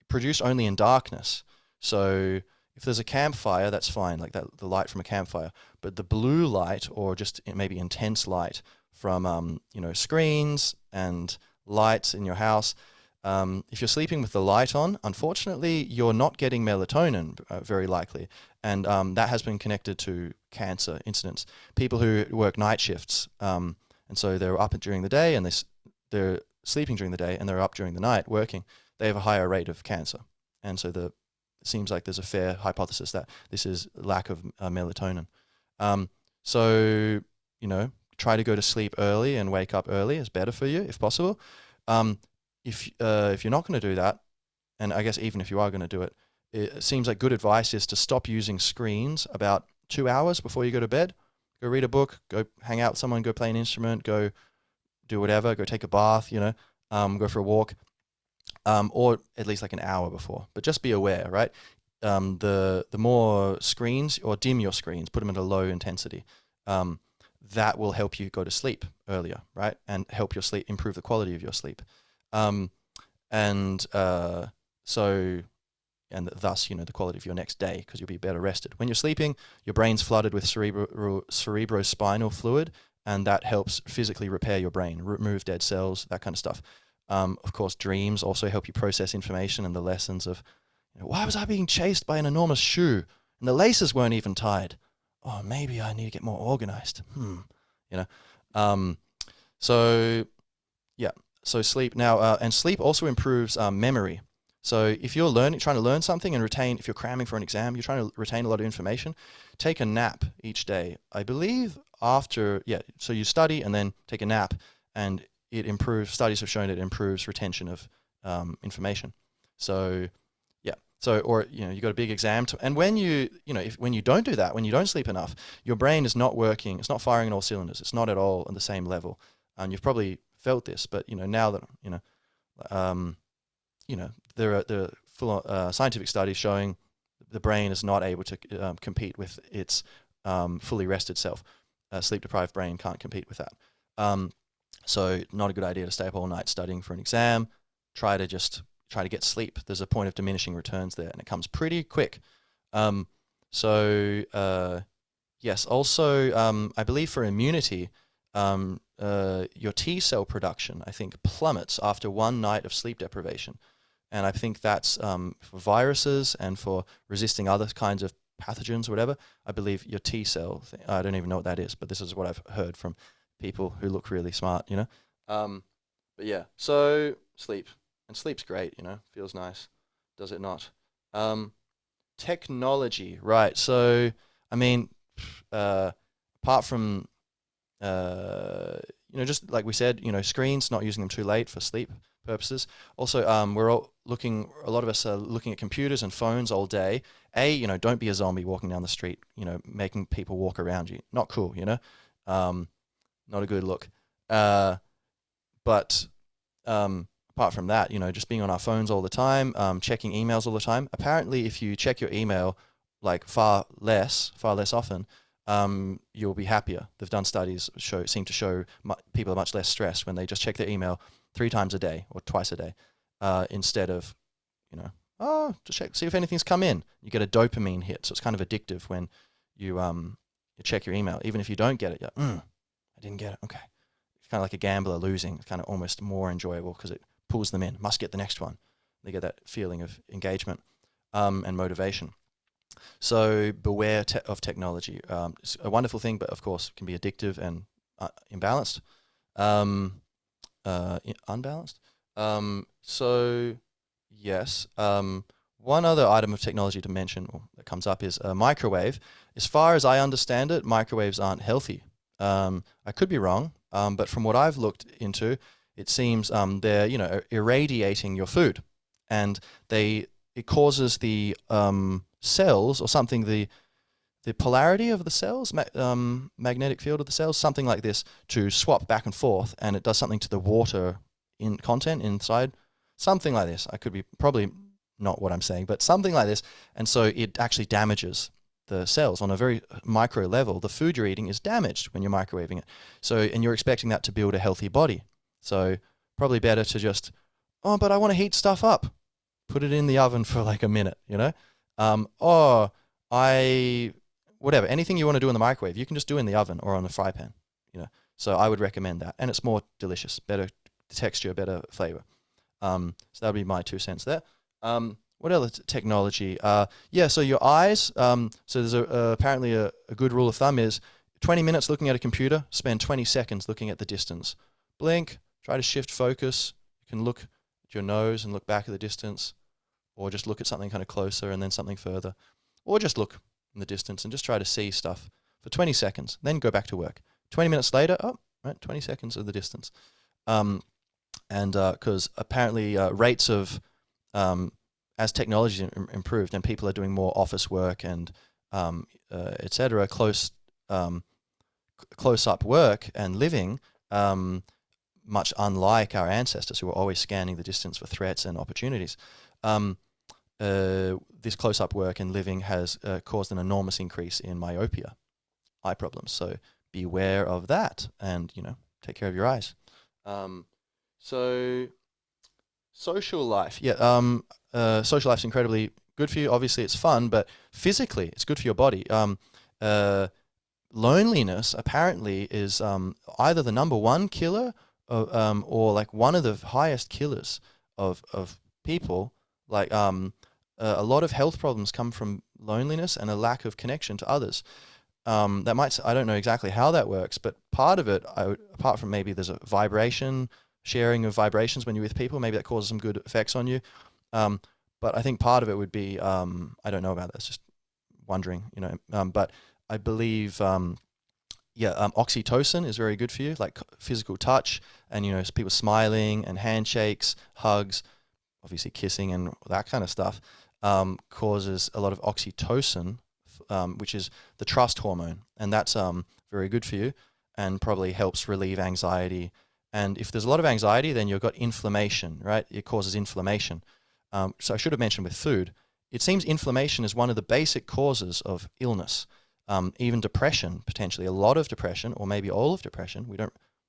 produced only in darkness. So if there's a campfire, that's fine, like that, the light from a campfire. But the blue light, or just maybe intense light from screens and lights in your house, if you're sleeping with the light on, unfortunately, you're not getting melatonin, very likely. And that has been connected to cancer incidents. People who work night shifts, and so they're up during the day, and they're sleeping during the day, and they're up during the night working, they have a higher rate of cancer. And so it seems like there's a fair hypothesis that this is lack of melatonin. So, try to go to sleep early and wake up early is better for you, if possible. If you're not going to do that, and I guess even if you are going to do it, it seems like good advice is to stop using screens about 2 hours before you go to bed. Go read a book, go hang out with someone, go play an instrument, go do whatever, go take a bath, go for a walk, or at least like an hour before. But just be aware, right? The more screens, or dim your screens, put them at a low intensity, that will help you go to sleep earlier, right? And help your sleep, improve the quality of your sleep. And thus, the quality of your next day, because you'll be better rested. When you're sleeping, your brain's flooded with cerebrospinal fluid, and that helps physically repair your brain, remove dead cells, that kind of stuff. Of course, dreams also help you process information, and the lessons of, why was I being chased by an enormous shoe and the laces weren't even tied? Oh, maybe I need to get more organized. So yeah. So sleep now, and sleep also improves memory. So if you're trying to learn something and if you're cramming for an exam, you're trying to retain a lot of information, take a nap each day. I believe so you study and then take a nap, and it improves, studies have shown it improves retention of information. So yeah, or you got a big exam, and when when you don't do that, when you don't sleep enough, your brain is not working, it's not firing on all cylinders, it's not at all on the same level. And you've probably felt this, but now that there are full scientific studies showing the brain is not able to compete with its fully rested self. A sleep-deprived brain can't compete with that. So not a good idea to stay up all night studying for an exam. Try to get sleep. There's a point of diminishing returns there, and it comes pretty quick. Yes. Also, I believe for immunity, your T cell production, I think, plummets after one night of sleep deprivation. And I think that's for viruses and for resisting other kinds of pathogens or whatever. I believe your T cell thing, I don't even know what that is, but this is what I've heard from people who look really smart, But yeah, so sleep. And sleep's great, feels nice. Does it not? Technology, right. So, I mean, apart from just like we said, screens, not using them too late for sleep purposes. Also, a lot of us are looking at computers and phones all day. Don't be a zombie walking down the street, making people walk around you. Not cool, not a good look. But apart from that, just being on our phones all the time, checking emails all the time. Apparently, if you check your email like far less often, you'll be happier. They've done studies seem to show people are much less stressed when they just check their email 3 times a day or twice a day, instead of, just check, see if anything's come in. You get a dopamine hit, so it's kind of addictive when you check your email. Even if you don't get it, I didn't get it. Okay, kind of like a gambler losing. It's kind of almost more enjoyable because it pulls them in. Must get the next one. They get that feeling of engagement and motivation. So beware of technology. It's a wonderful thing, but of course can be addictive and imbalanced, unbalanced. So yes. One other item of technology to mention that comes up is a microwave. As far as I understand it, microwaves aren't healthy. I could be wrong, but from what I've looked into, it seems they're irradiating your food, and it causes the cells or something, the polarity of the cells, magnetic field of the cells, something like this, to swap back and forth, and it does something to the water content inside, something like this. I could be probably not what I'm saying, but something like this, and so it actually damages the cells on a very micro level. The food you're eating is damaged when you're microwaving it. So, and you're expecting that to build a healthy body. So probably better to just, but I want to heat stuff up. Put it in the oven for like a minute, whatever, anything you want to do in the microwave, you can just do in the oven or on a fry pan, So I would recommend that. And it's more delicious, better texture, better flavor. So that would be my 2 cents there. What other technology? So your eyes. So there's apparently a good rule of thumb is 20 minutes looking at a computer, spend 20 seconds looking at the distance. Blink, try to shift focus. You can look at your nose and look back at the distance, or just look at something kind of closer and then something further, or just look in the distance and just try to see stuff for 20 seconds, then go back to work. 20 minutes later, 20 seconds of the distance. And because apparently rates of as technology improved and people are doing more office work and etc., close up work and living, much unlike our ancestors who were always scanning the distance for threats and opportunities. This close up work and living has caused an enormous increase in myopia, eye problems. So beware of that, and take care of your eyes. So social life, social life's incredibly good for you. Obviously, it's fun, but physically, it's good for your body. Loneliness apparently is either the number one killer or like one of the highest killers of people. Like a lot of health problems come from loneliness and a lack of connection to others. I don't know exactly how that works, but part of it, apart from maybe there's a sharing of vibrations when you're with people, maybe that causes some good effects on you. But I think part of it would be, I don't know about this, just wondering, but I believe, oxytocin is very good for you, like physical touch and, people smiling and handshakes, hugs, obviously kissing and that kind of stuff, causes a lot of oxytocin, which is the trust hormone. And that's very good for you and probably helps relieve anxiety. And if there's a lot of anxiety, then you've got inflammation, right? It causes inflammation. So I should have mentioned with food, it seems inflammation is one of the basic causes of illness, even depression, potentially. A lot of depression, or maybe all of depression,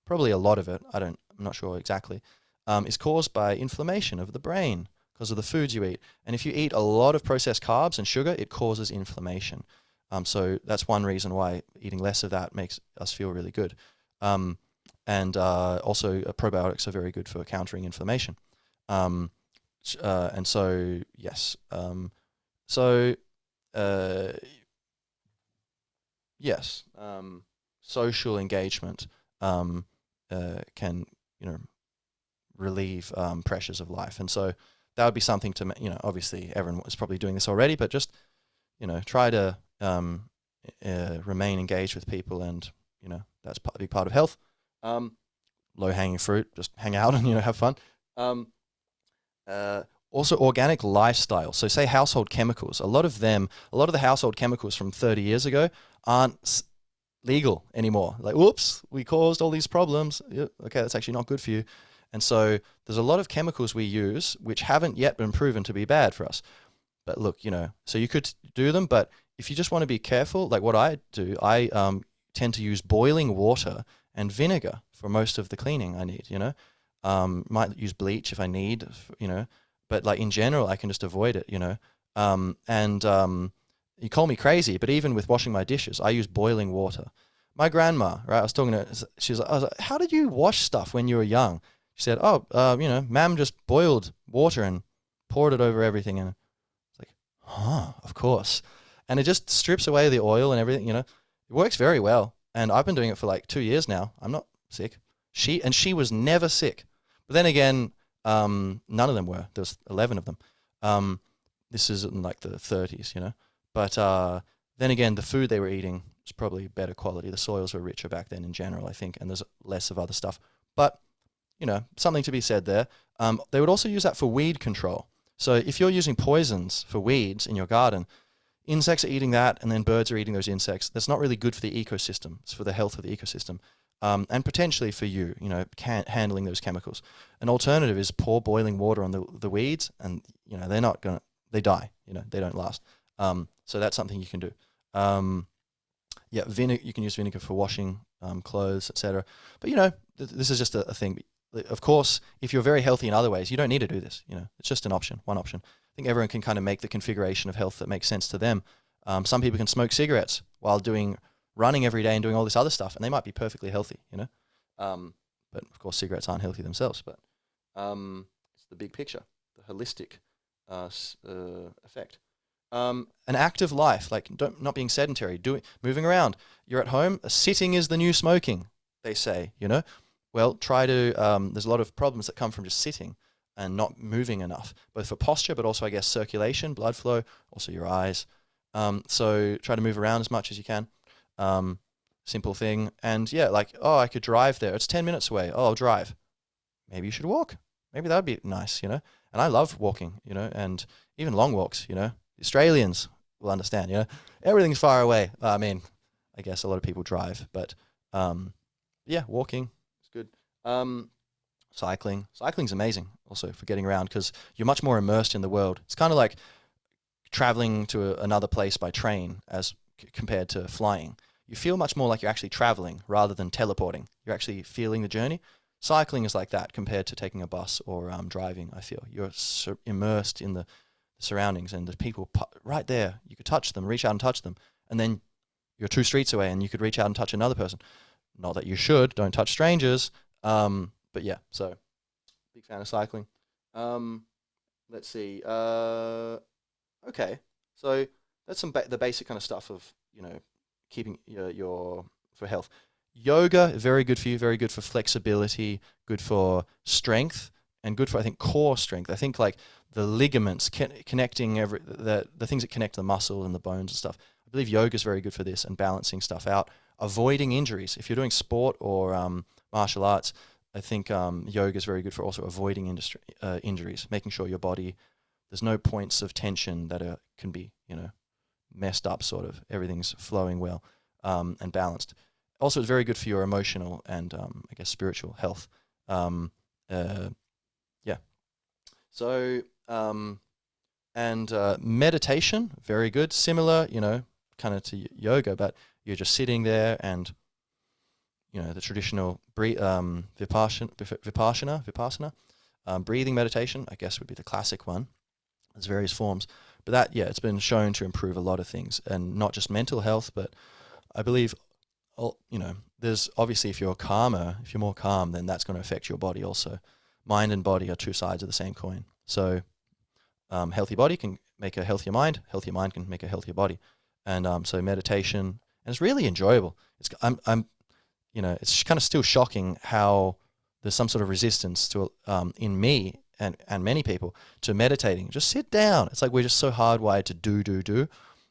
probably a lot of it, I'm not sure exactly, is caused by inflammation of the brain because of the foods you eat. And if you eat a lot of processed carbs and sugar, it causes inflammation. So that's one reason why eating less of that makes us feel really good. And also probiotics are very good for countering inflammation. And so, yes. Yes. Social engagement can, relieve pressures of life. And so that would be something to, obviously everyone is probably doing this already, but just, try to remain engaged with people, and, that's a big part of health. Low-hanging fruit, just hang out and, have fun. Also organic lifestyle. So say household chemicals. A lot of the household chemicals from 30 years ago aren't legal anymore. Like, whoops, we caused all these problems. Yeah, okay, that's actually not good for you. And so there's a lot of chemicals we use which haven't yet been proven to be bad for us. But look, so you could do them, but if you just want to be careful, like what I do, I tend to use boiling water and vinegar for most of the cleaning I need, might use bleach if I need, but like in general, I can just avoid it, and you call me crazy, but even with washing my dishes, I use boiling water. my grandma, right? I was talking to her. I was like, how did you wash stuff when you were young? She said, oh, Mam just boiled water and poured it over everything. And it's like, of course. And it just strips away the oil and everything, It works very well. And I've been doing it for like 2 years now. I'm not sick. She was never sick. But then again, none of them were. There was 11 of them. This is in like the 30s, But then again, the food they were eating was probably better quality. The soils were richer back then in general, I think, and there's less of other stuff. But, something to be said there. They would also use that for weed control. So if you're using poisons for weeds in your garden, insects are eating that, and then birds are eating those insects. That's not really good for the ecosystem. It's for the health of the ecosystem. And potentially for you, handling those chemicals. An alternative is pour boiling water on the weeds, and they die. They don't last. So that's something you can do. Vinegar. You can use vinegar for washing clothes, etc. But this is just a thing. Of course, if you're very healthy in other ways, you don't need to do this. It's just an option, one option. I think everyone can kind of make the configuration of health that makes sense to them. Some people can smoke cigarettes while running every day and doing all this other stuff, and they might be perfectly healthy, But of course, cigarettes aren't healthy themselves. But it's the big picture, the holistic effect. An active life, like not being sedentary, moving around. You're at home. Sitting is the new smoking, they say. Well, try to. There's a lot of problems that come from just sitting and not moving enough, both for posture, but also, I guess, circulation, blood flow, also your eyes. So try to move around as much as you can. Simple thing. And yeah, like, I could drive there. It's 10 minutes away. I'll drive. Maybe you should walk. Maybe that would be nice, And I love walking, and even long walks, The Australians will understand, Everything's far away. I guess a lot of people drive, but walking is good. Cycling's amazing also for getting around because you're much more immersed in the world. It's kind of like traveling to another place by train as compared to flying. You feel much more like you're actually traveling rather than teleporting. You're actually feeling the journey. Cycling is like that compared to taking a bus or driving, I feel. You're immersed in the surroundings and the people right there. You could touch them, reach out and touch them. And then you're 2 streets away and you could reach out and touch another person. Not that you should. Don't touch strangers. But yeah, so big fan of cycling. Let's see. Okay, so that's the basic kind of stuff of keeping your for health. Yoga, very good for you. Very good for flexibility. Good for strength, and good for, I think, core strength. I think like the ligaments connecting the things that connect the muscle and the bones and stuff. I believe yoga is very good for this and balancing stuff out. Avoiding injuries. If you're doing sport or martial arts, I think yoga is very good for also avoiding injuries, making sure your body, there's no points of tension that can be, messed up, sort of. Everything's flowing well and balanced. Also, it's very good for your emotional and, I guess, spiritual health. So, meditation, very good. Similar, kind of to yoga, but you're just sitting there and, the traditional vipassana, breathing meditation, I guess, would be the classic one. There's various forms. But that, it's been shown to improve a lot of things, and not just mental health, but I believe, there's obviously, if you're more calm, then that's going to affect your body also. Mind and body are 2 sides of the same coin. So healthy body can make a healthier mind can make a healthier body. And so meditation, and it's really enjoyable. It's it's kind of still shocking how there's some sort of resistance to in me and many people to meditating. Just sit down. It's like we're just so hardwired to do.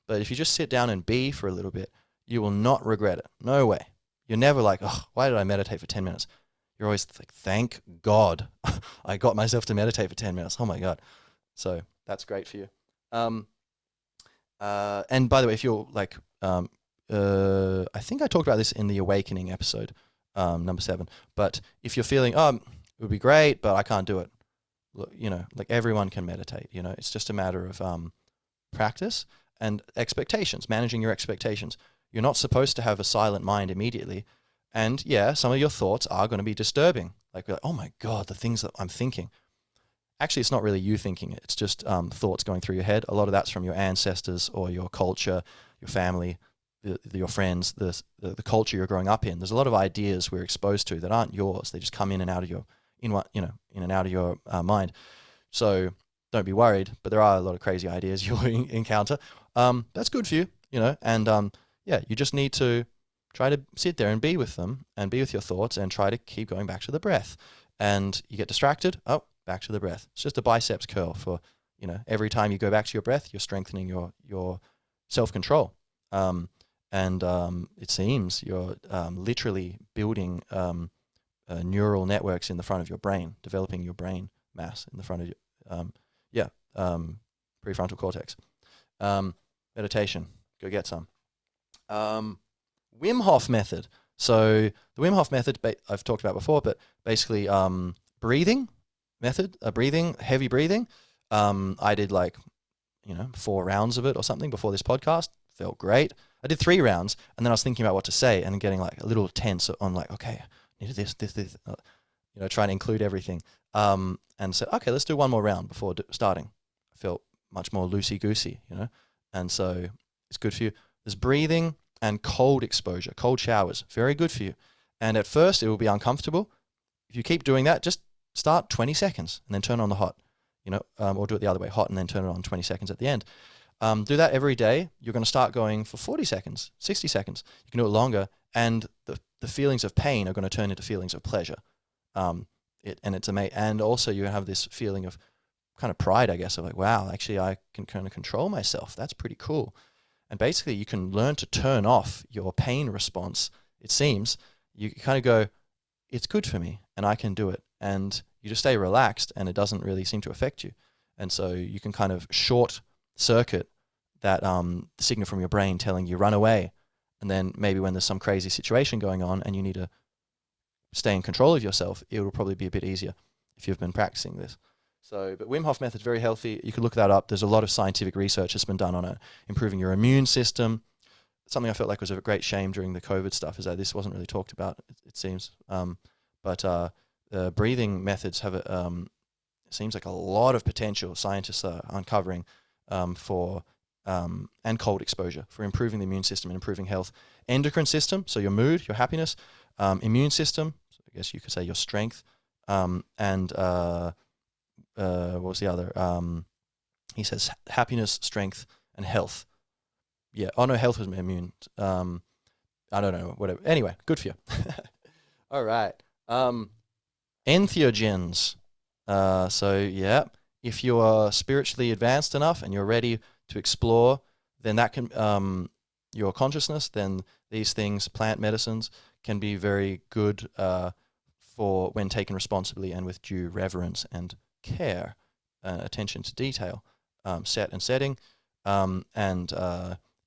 But if you just sit down and be for a little bit, you will not regret it. No way. You're never like, oh, why did I meditate for 10 minutes? You're always like, thank God I got myself to meditate for 10 minutes. Oh my God. So that's great for you. And by the way, if you're like, I think I talked about this in the Awakening episode, number 7. But if you're feeling, it would be great, but I can't do it. Look, like everyone can meditate. It's just a matter of practice and expectations, managing your expectations. You're not supposed to have a silent mind immediately. And yeah, some of your thoughts are going to be disturbing. Like, oh my God, the things that I'm thinking. Actually, it's not really you thinking it. It's just thoughts going through your head. A lot of that's from your ancestors or your culture, your family, your friends, the culture you're growing up in. There's a lot of ideas we're exposed to that aren't yours. They just come in and out of your in and out of your mind. So don't be worried. But there are a lot of crazy ideas you'll encounter. That's good for you, and yeah, you just need to try to sit there and be with them and be with your thoughts and try to keep going back to the breath. And you get distracted, back to the breath. It's just a biceps curl for, every time you go back to your breath, you're strengthening your self-control. It seems you're literally building neural networks in the front of your brain, developing your brain mass in the front of your, prefrontal cortex. Meditation, go get some. Wim Hof method. So the Wim Hof method, I've talked about before, but basically breathing method, heavy breathing. I did 4 rounds of it or something before this podcast. Felt great. I did 3 rounds, and then I was thinking about what to say and getting a little tense on okay, I need this, trying to include everything. And said, okay, let's do one more round before starting. I felt much more loosey-goosey, and so it's good for you. There's breathing and cold exposure, cold showers, very good for you. And at first, it will be uncomfortable. If you keep doing that, just start 20 seconds and then turn on the hot, or do it the other way, hot and then turn it on 20 seconds at the end. Do that every day. You're going to start going for 40 seconds, 60 seconds. You can do it longer, and the feelings of pain are going to turn into feelings of pleasure. It's amazing. And also you have this feeling of kind of pride, I guess, of wow, actually I can kind of control myself. That's pretty cool. And basically you can learn to turn off your pain response. It seems you kind of go, it's good for me and I can do it. And you just stay relaxed and it doesn't really seem to affect you. And so you can kind of short circuit that signal from your brain telling you run away. And then maybe when there's some crazy situation going on and you need to stay in control of yourself, it will probably be a bit easier if you've been practicing this. So, but Wim Hof method, very healthy. You can look that up. There's a lot of scientific research that's been done on it, improving your immune system. Something I felt like was a great shame during the COVID stuff is that this wasn't really talked about, it seems. But breathing methods have, it seems like a lot of potential scientists are uncovering for, and cold exposure for improving the immune system and improving health. Endocrine system, so your mood, your happiness, immune system, so I guess you could say your strength, and what was the other? He says happiness, strength, and health. Yeah. Oh no, health was immune. I don't know. Whatever. Anyway, good for you. All right. Entheogens. So yeah, if you are spiritually advanced enough and you're ready to explore, then that can your consciousness. Then these things, plant medicines, can be very good for when taken responsibly and with due reverence and care, attention to detail, set and setting, and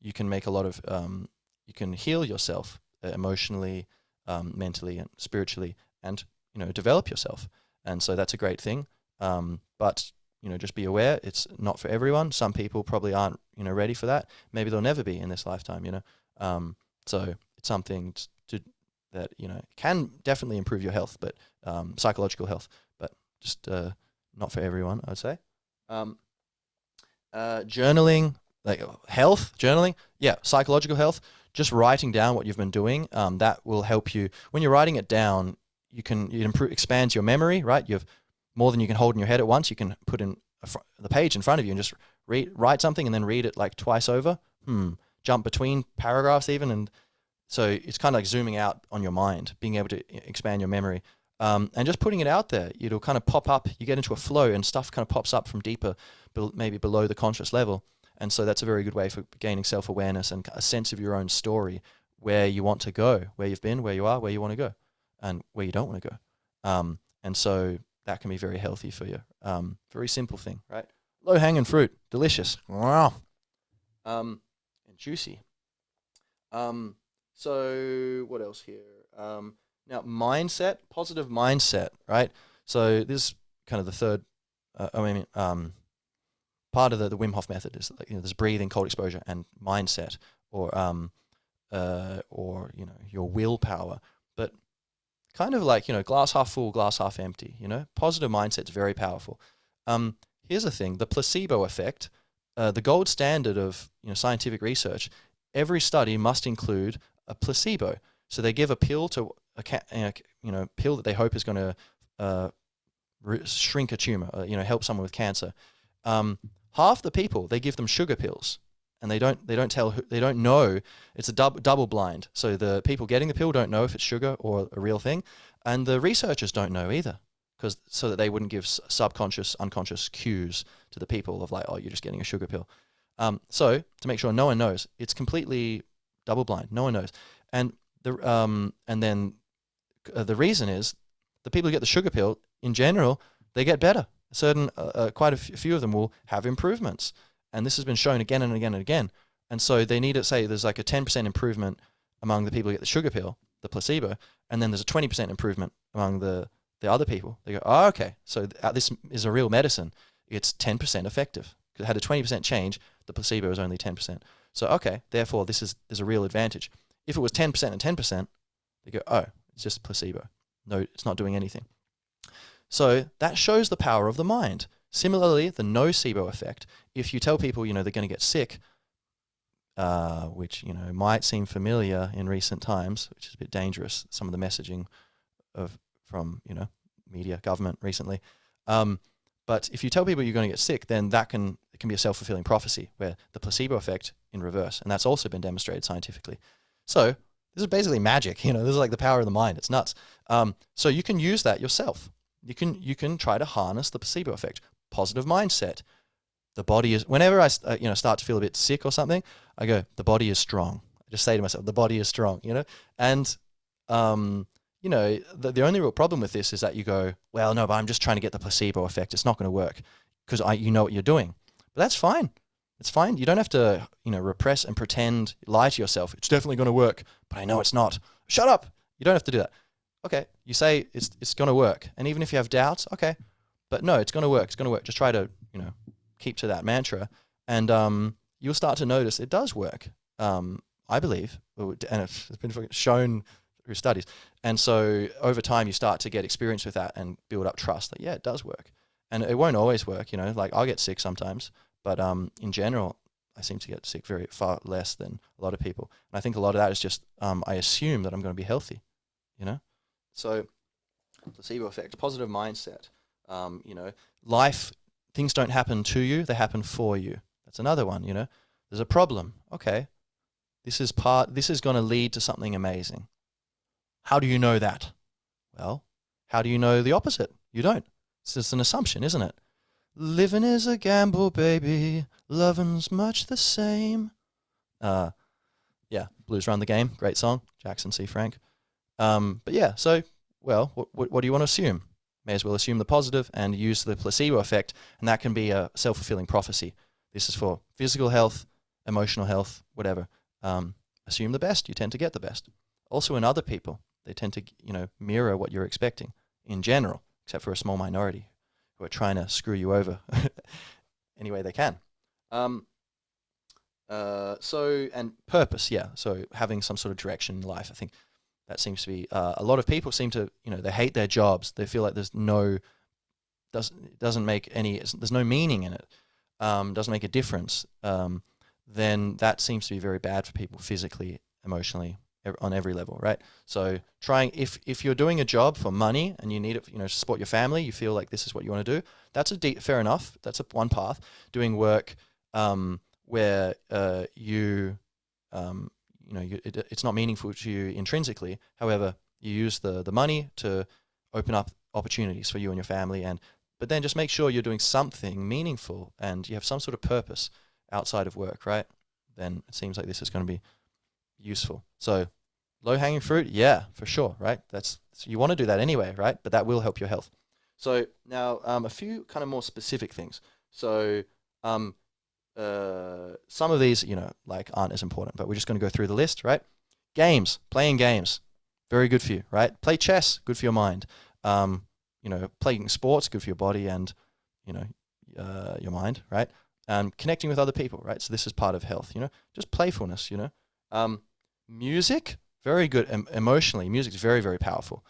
you can make a lot of, you can heal yourself emotionally, mentally, and spiritually, and develop yourself. And so that's a great thing. But just be aware, it's not for everyone. Some people probably aren't ready for that. Maybe they'll never be in this lifetime. So it's something that can definitely improve your health, but psychological health, but just not for everyone, I'd say. Journaling, like health, journaling, yeah, psychological health, just writing down what you've been doing, that will help you. When you're writing it down, it expands your memory, right? You have more than you can hold in your head at once. You can put in the page in front of you and just write something and then read it like twice over, jump between paragraphs even, and so it's kind of like zooming out on your mind, being able to expand your memory. And just putting it out there, it'll kind of pop up. You get into a flow and stuff kind of pops up from deeper, maybe below the conscious level. And so that's a very good way for gaining self-awareness and a sense of your own story, where you want to go, where you've been, where you are, where you want to go, and where you don't want to go. And so that can be very healthy for you. Very simple thing, right? Low-hanging fruit, delicious. Wow. And juicy. So what else here? Now, mindset, positive mindset, right? So this is kind of the third, part of the Wim Hof method is like, there's breathing, cold exposure, and mindset, or your willpower. But kind of like, glass half full, glass half empty, positive mindset's very powerful. Here's the thing, the placebo effect, the gold standard of, scientific research every study must include a placebo. So they give a pill to a pill that they hope is going to shrink a tumor, help someone with cancer. Half the people, they give them sugar pills, and they don't know. It's a double blind. So the people getting the pill don't know if it's sugar or a real thing, and the researchers don't know either, so that they wouldn't give subconscious, unconscious cues to the people of like, oh, you're just getting a sugar pill. So to make sure no one knows, it's completely double blind. No one knows, and then the reason is the people who get the sugar pill in general, they get better. Quite a few of them will have improvements, and this has been shown again and again and again. And so they need to say there's like a 10% improvement among the people who get the sugar pill, the placebo, and then there's a 20% improvement among the other people. They go, oh, okay, so this is a real medicine. It's 10% effective. Because it had a 20% change, the placebo is only 10%. So okay, therefore there's a real advantage. If it was 10% and 10%, they go, oh, it's just placebo. No, it's not doing anything. So that shows the power of the mind. Similarly, the nocebo effect, if you tell people, they're going to get sick, which, might seem familiar in recent times, which is a bit dangerous, some of the messaging from media, government recently. But if you tell people you're going to get sick, then it can be a self-fulfilling prophecy, where the placebo effect in reverse, and that's also been demonstrated scientifically. So this is basically magic. This is like the power of the mind. It's nuts. So you can use that yourself. You can try to harness the placebo effect. Positive mindset. The body is. Whenever I start to feel a bit sick or something, I go, the body is strong. I just say to myself, the body is strong. And the only real problem with this is that you go, well, no, but I'm just trying to get the placebo effect. It's not going to work because you know what you're doing. But that's fine. It's fine. You don't have to, repress and pretend, lie to yourself. It's definitely going to work, but I know it's not. Shut up. You don't have to do that. Okay, you say it's going to work. And even if you have doubts, okay, but no, it's going to work. It's going to work. Just try to, keep to that mantra, and you'll start to notice it does work. I believe, and it's been shown through studies. And so over time, you start to get experience with that and build up trust that, yeah, it does work. And it won't always work, like I'll get sick sometimes, but in general, I seem to get sick very far less than a lot of people. And I think a lot of that is just, I assume that I'm going to be healthy, So placebo effect, positive mindset, life, things don't happen to you, they happen for you. That's another one, there's a problem. Okay. This is going to lead to something amazing. How do you know that? Well, how do you know the opposite? You don't. It's just an assumption, isn't it? Living is a gamble, baby. Loving's much the same. Yeah, Blues Run the Game, great song, Jackson C. Frank. But yeah, so, well, what do you want to assume? May as well assume the positive and use the placebo effect, and that can be a self-fulfilling prophecy. This is for physical health, emotional health, whatever. Assume the best, you tend to get the best. Also in other people, they tend to, mirror what you're expecting in general, except for a small minority who are trying to screw you over any way they can. And purpose, yeah. So having some sort of direction in life, I think that seems to be, a lot of people seem to, they hate their jobs. They feel like there's no meaning in it, doesn't make a difference. Then that seems to be very bad for people physically, emotionally, on every level, right? So if you're doing a job for money and you need it, to support your family, you feel like this is what you want to do, that's fair enough. That's one path. Doing work where it's not meaningful to you intrinsically. However, you use the money to open up opportunities for you and your family, but then just make sure you're doing something meaningful and you have some sort of purpose outside of work, right? Then it seems like this is going to be useful. So low-hanging fruit, yeah, for sure, right? So you want to do that anyway, right? But that will help your health. So now a few kind of more specific things. So some of these, aren't as important, but we're just going to go through the list, right? Playing games, very good for you, right? Play chess, good for your mind. Playing sports, good for your body and, your mind, right? Connecting with other people, right? So this is part of health, just playfulness, Music, very good. Emotionally, music is very, very powerful.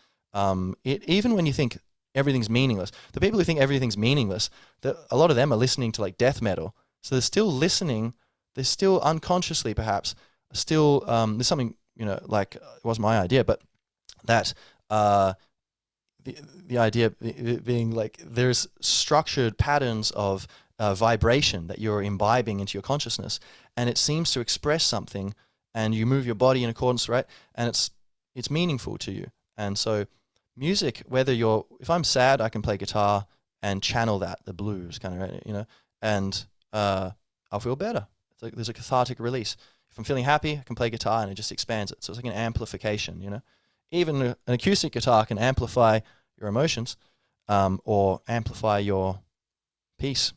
Even when you think everything's meaningless, the people who think everything's meaningless, a lot of them are listening to like death metal. So they're still listening. They're still unconsciously perhaps still, there's something, like it wasn't my idea, but that uh, the idea being like there's structured patterns of vibration that you're imbibing into your consciousness, and it seems to express something, and you move your body in accordance, right? And it's meaningful to you. And so music, whether if I'm sad, I can play guitar and channel the blues kind of, right, and I'll feel better. It's like there's a cathartic release. If I'm feeling happy, I can play guitar and it just expands it. So it's like an amplification. Even an acoustic guitar can amplify your emotions, or amplify your peace.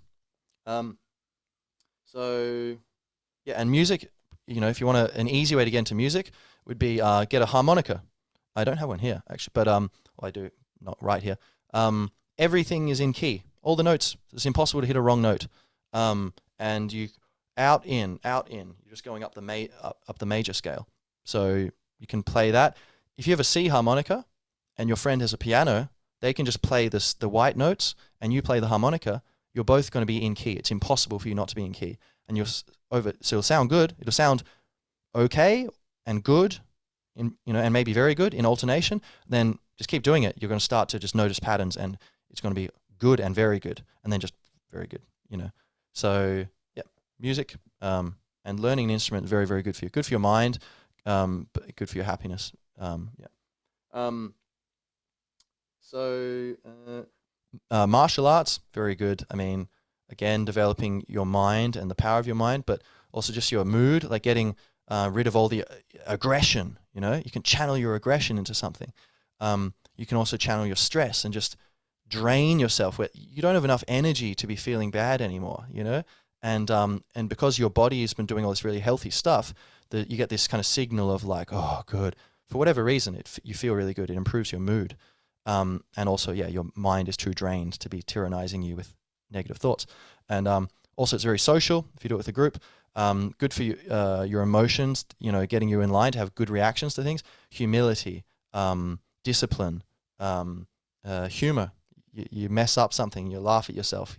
So yeah, and music, if you want an easy way to get into music would be get a harmonica. I don't have one here actually, but well, I do, not right here. Everything is in key, all the notes. It's impossible to hit a wrong note. And you out in. You're just going up the major scale. So you can play that. If you have a C harmonica and your friend has a piano, they can just play the white notes and you play the harmonica. You're both going to be in key. It's impossible for you not to be in key. And so it'll sound good. It'll sound okay and good, and maybe very good in alternation. Then just keep doing it. You're going to start to just notice patterns, and it's going to be good and very good, and then just very good. So yeah, music and learning an instrument is very, very good for you. Good for your mind, but good for your happiness. So martial arts, very good. I mean, again, developing your mind and the power of your mind, but also just your mood, like getting rid of all the aggression. You can channel your aggression into something. You can also channel your stress and just drain yourself where you don't have enough energy to be feeling bad anymore. And because your body has been doing all this really healthy stuff, that you get this kind of signal of like, oh, good. For whatever reason, you feel really good. It improves your mood. And also, yeah, your mind is too drained to be tyrannizing you with negative thoughts. And also, it's very social if you do it with a group. Good for you, your emotions, getting you in line to have good reactions to things. Humility, discipline, humor. You mess up something, you laugh at yourself,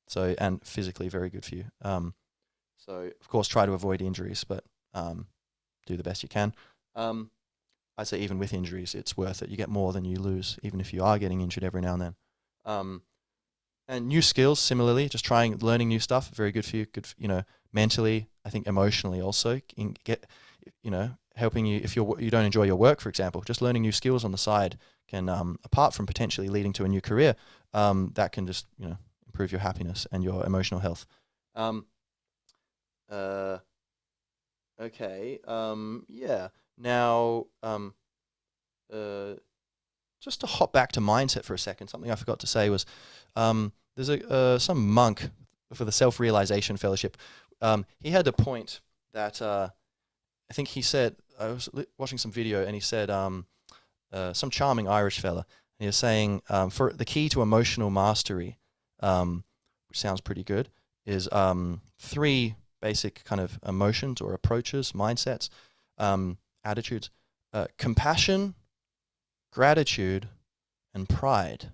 So, and physically very good for you. So, of course, try to avoid injuries, but do the best you can. I'd say even with injuries, it's worth it. You get more than you lose, even if you are getting injured every now and then. And new skills, similarly, just learning new stuff, very good for you. Good, mentally. I think emotionally also helping you if you don't enjoy your work, for example. Just learning new skills on the side can, apart from potentially leading to a new career, that can just improve your happiness and your emotional health. Okay. Yeah. Now, just to hop back to mindset for a second, something I forgot to say was there's some monk for the Self-Realization Fellowship. He had a point that I think he said, I was watching some video and he said, some charming Irish fella, he was saying for the key to emotional mastery, which sounds pretty good, is 3 basic kind of emotions or approaches, mindsets, attitudes, compassion, gratitude, and pride,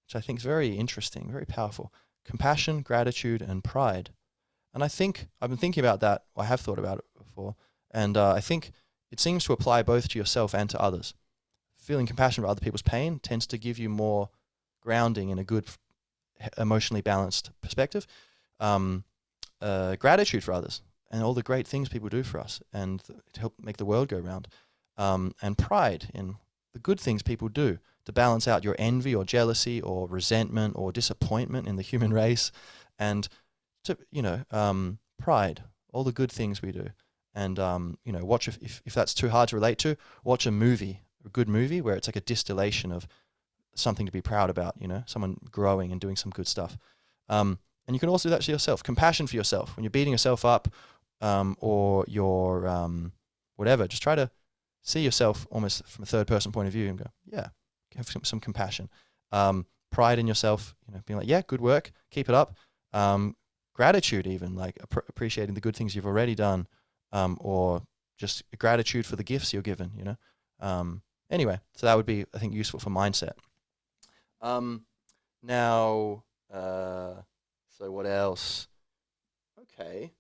which I think is very interesting, very powerful. Compassion, gratitude, and pride. And I think I've been thinking about that, or I have thought about it before, and I think it seems to apply both to yourself and to others. Feeling compassion for other people's pain tends to give you more grounding in a good, emotionally balanced perspective. Gratitude for others and all the great things people do for us and to help make the world go round. And pride in the good things people do to balance out your envy or jealousy or resentment or disappointment in the human race, and to pride, all the good things we do. And watch if that's too hard to relate to, watch a good movie where it's like a distillation of something to be proud about, someone growing and doing some good stuff. And you can also do that to yourself. Compassion for yourself when you're beating yourself up, or you're whatever. Just try to see yourself almost from a third person point of view and go, yeah, have some compassion. Pride in yourself, being like, yeah, good work, keep it up. Gratitude, even like appreciating the good things you've already done, or just gratitude for the gifts you're given. Anyway, so that would be, I think, useful for mindset. Now, so what else? Okay.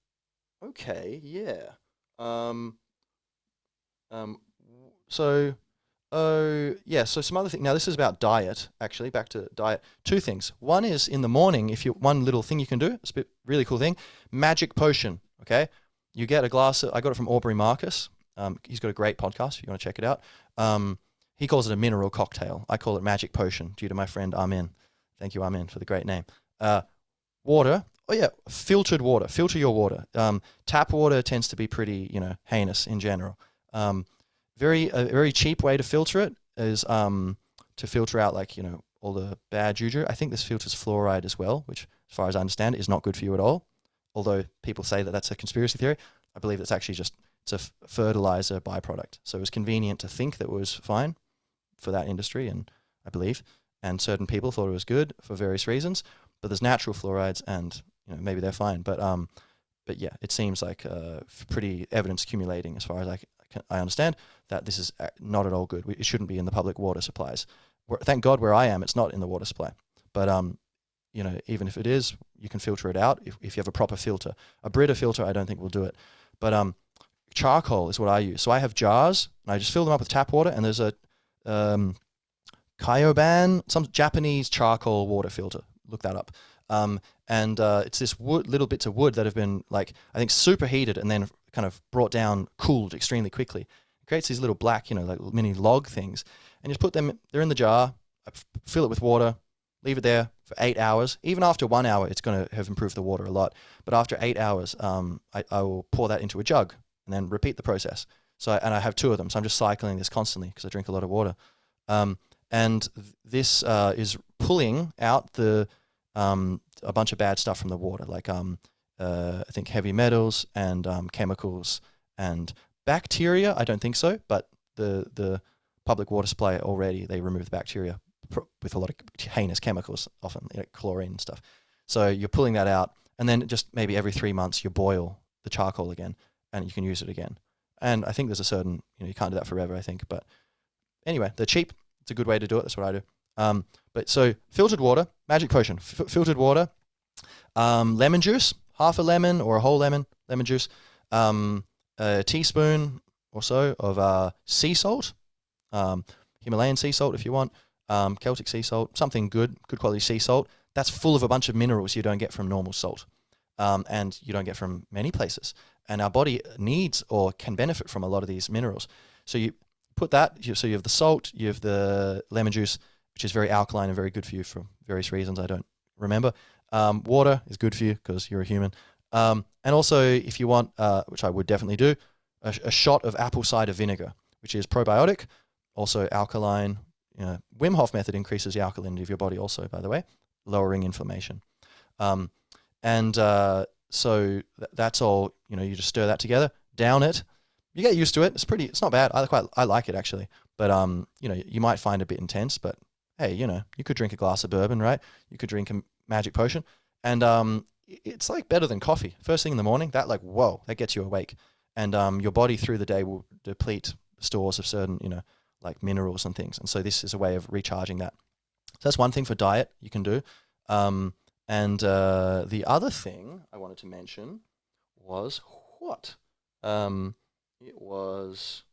Okay, yeah. Um, so, oh, yeah. So some other thing. Now this is about diet. Actually, back to diet. Two things. One is in the morning. If you one little thing you can do. It's a bit really cool thing. Magic potion. Okay, you get a glass. I got it from Aubrey Marcus. He's got a great podcast. If you want to check it out. He calls it a mineral cocktail. I call it magic potion due to my friend Amin. Thank you, Amin, for the great name. Water. Oh yeah, filtered water. Filter your water. Tap water tends to be pretty, heinous in general. Um, a very cheap way to filter it is to filter out like all the bad juju. I think this filters fluoride as well, which, as far as I understand, is not good for you at all. Although people say that that's a conspiracy theory, I believe it's actually just it's a fertilizer byproduct. So it was convenient to think that it was fine for that industry, and I believe, and certain people thought it was good for various reasons. But there's natural fluorides, and maybe they're fine. But yeah, it seems like pretty evidence accumulating as far as I understand that this is not at all good. It shouldn't be in the public water supplies. Thank God where I am, it's not in the water supply. But even if it is, you can filter it out if you have a proper filter. A Brita filter, I don't think will do it. But charcoal is what I use. So I have jars, and I just fill them up with tap water, and there's a Kyoban, some Japanese charcoal water filter. Look that up. And it's this little bits of wood that have been I think superheated and then kind of brought down, cooled extremely quickly. It creates these little black, like mini log things, and you just put them. They're in the jar. Fill it with water. Leave it there for 8 hours. Even after 1 hour, it's going to have improved the water a lot. But after 8 hours, I will pour that into a jug and then repeat the process. And I have two of them, so I'm just cycling this constantly because I drink a lot of water. And this is pulling out a bunch of bad stuff from the water, I think heavy metals and chemicals and bacteria. I don't think so, but the public water supply already, they remove the bacteria with a lot of heinous chemicals, often chlorine and stuff. So you're pulling that out, and then just maybe every 3 months you boil the charcoal again, and you can use it again. And I think there's a certain, you can't do that forever, I think. But anyway, they're cheap. It's a good way to do it. That's what I do. But so filtered water, magic potion, filtered water, lemon juice, half a lemon or a whole lemon juice, a teaspoon or so of sea salt, Himalayan sea salt if you want, Celtic sea salt, something good quality sea salt. That's full of a bunch of minerals you don't get from normal salt, and you don't get from many places. And our body needs or can benefit from a lot of these minerals. So you put that, so you have the salt, you have the lemon juice, which is very alkaline and very good for you for various reasons I don't remember. Water is good for you because you're a human. And also, if you want, which I would definitely do, a shot of apple cider vinegar, which is probiotic, also alkaline. Wim Hof method increases the alkalinity of your body also, by the way, lowering inflammation. So that's all, you just stir that together, down it. You get used to it. It's not bad. I like it actually. But you might find it a bit intense, but hey, you could drink a glass of bourbon, right? You could drink a magic potion, and it's better than coffee. First thing in the morning, that gets you awake, and your body through the day will deplete stores of certain, minerals and things. And so this is a way of recharging that. So that's one thing for diet you can do. And the other thing I wanted to mention was what? It was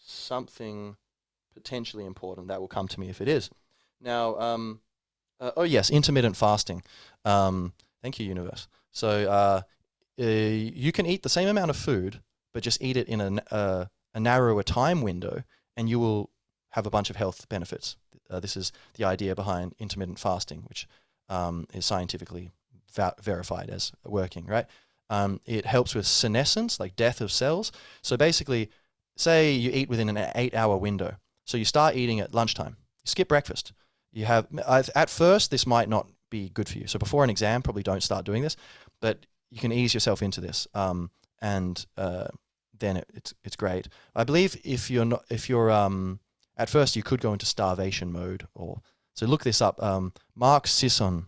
something potentially important that will come to me if it is. Now, oh yes, intermittent fasting. Thank you, universe. So you can eat the same amount of food, but just eat it in a narrower time window, and you will have a bunch of health benefits. This is the idea behind intermittent fasting, which is scientifically verified as working, right? It helps with senescence, like death of cells. So basically, say you eat within an 8-hour window. So you start eating at lunchtime. You skip breakfast. You have at first, this might not be good for you. So before an exam, probably don't start doing this, but you can ease yourself into this, and then it's great. I believe if you're at first you could go into starvation mode, so look this up. Mark Sisson,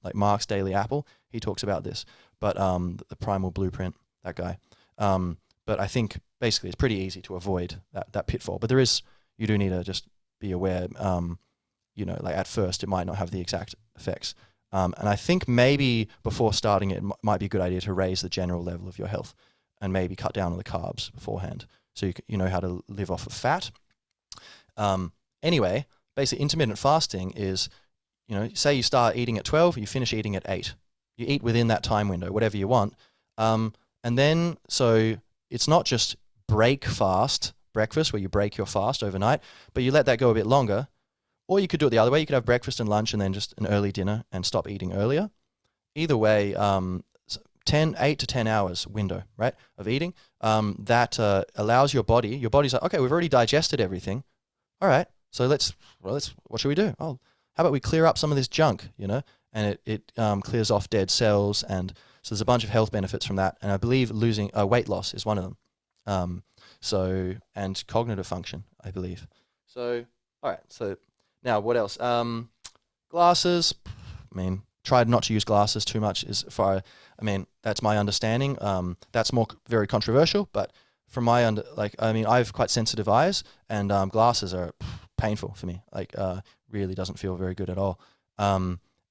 like Mark's Daily Apple, he talks about this. But the Primal Blueprint, that guy. But I think basically it's pretty easy to avoid that pitfall. But you do need to just be aware. At first it might not have the exact effects. And I think maybe before starting it, might be a good idea to raise the general level of your health and maybe cut down on the carbs beforehand, so you know how to live off of fat. Anyway, basically intermittent fasting is, you know, say you start eating at 12, you finish eating at 8. You eat within that time window, whatever you want. And then, so it's not just breakfast, breakfast, where you break your fast overnight, but you let that go a bit longer. Or you could do it the other way. You could have breakfast and lunch and then just an early dinner and stop eating earlier. Either way, 8 to 10 hours window, right, of eating, that allows your body's like, okay, we've already digested everything. All right, so what should we do? Oh, how about we clear up some of this junk, you know? And it clears off dead cells, and so there's a bunch of health benefits from that. And I believe losing weight loss is one of them. So, and cognitive function, I believe. So, all right, so now what else? Glasses, I mean, tried not to use glasses too much as far, I mean, that's my understanding. That's very controversial, but from my I have quite sensitive eyes, and glasses are painful for me. Really doesn't feel very good at all.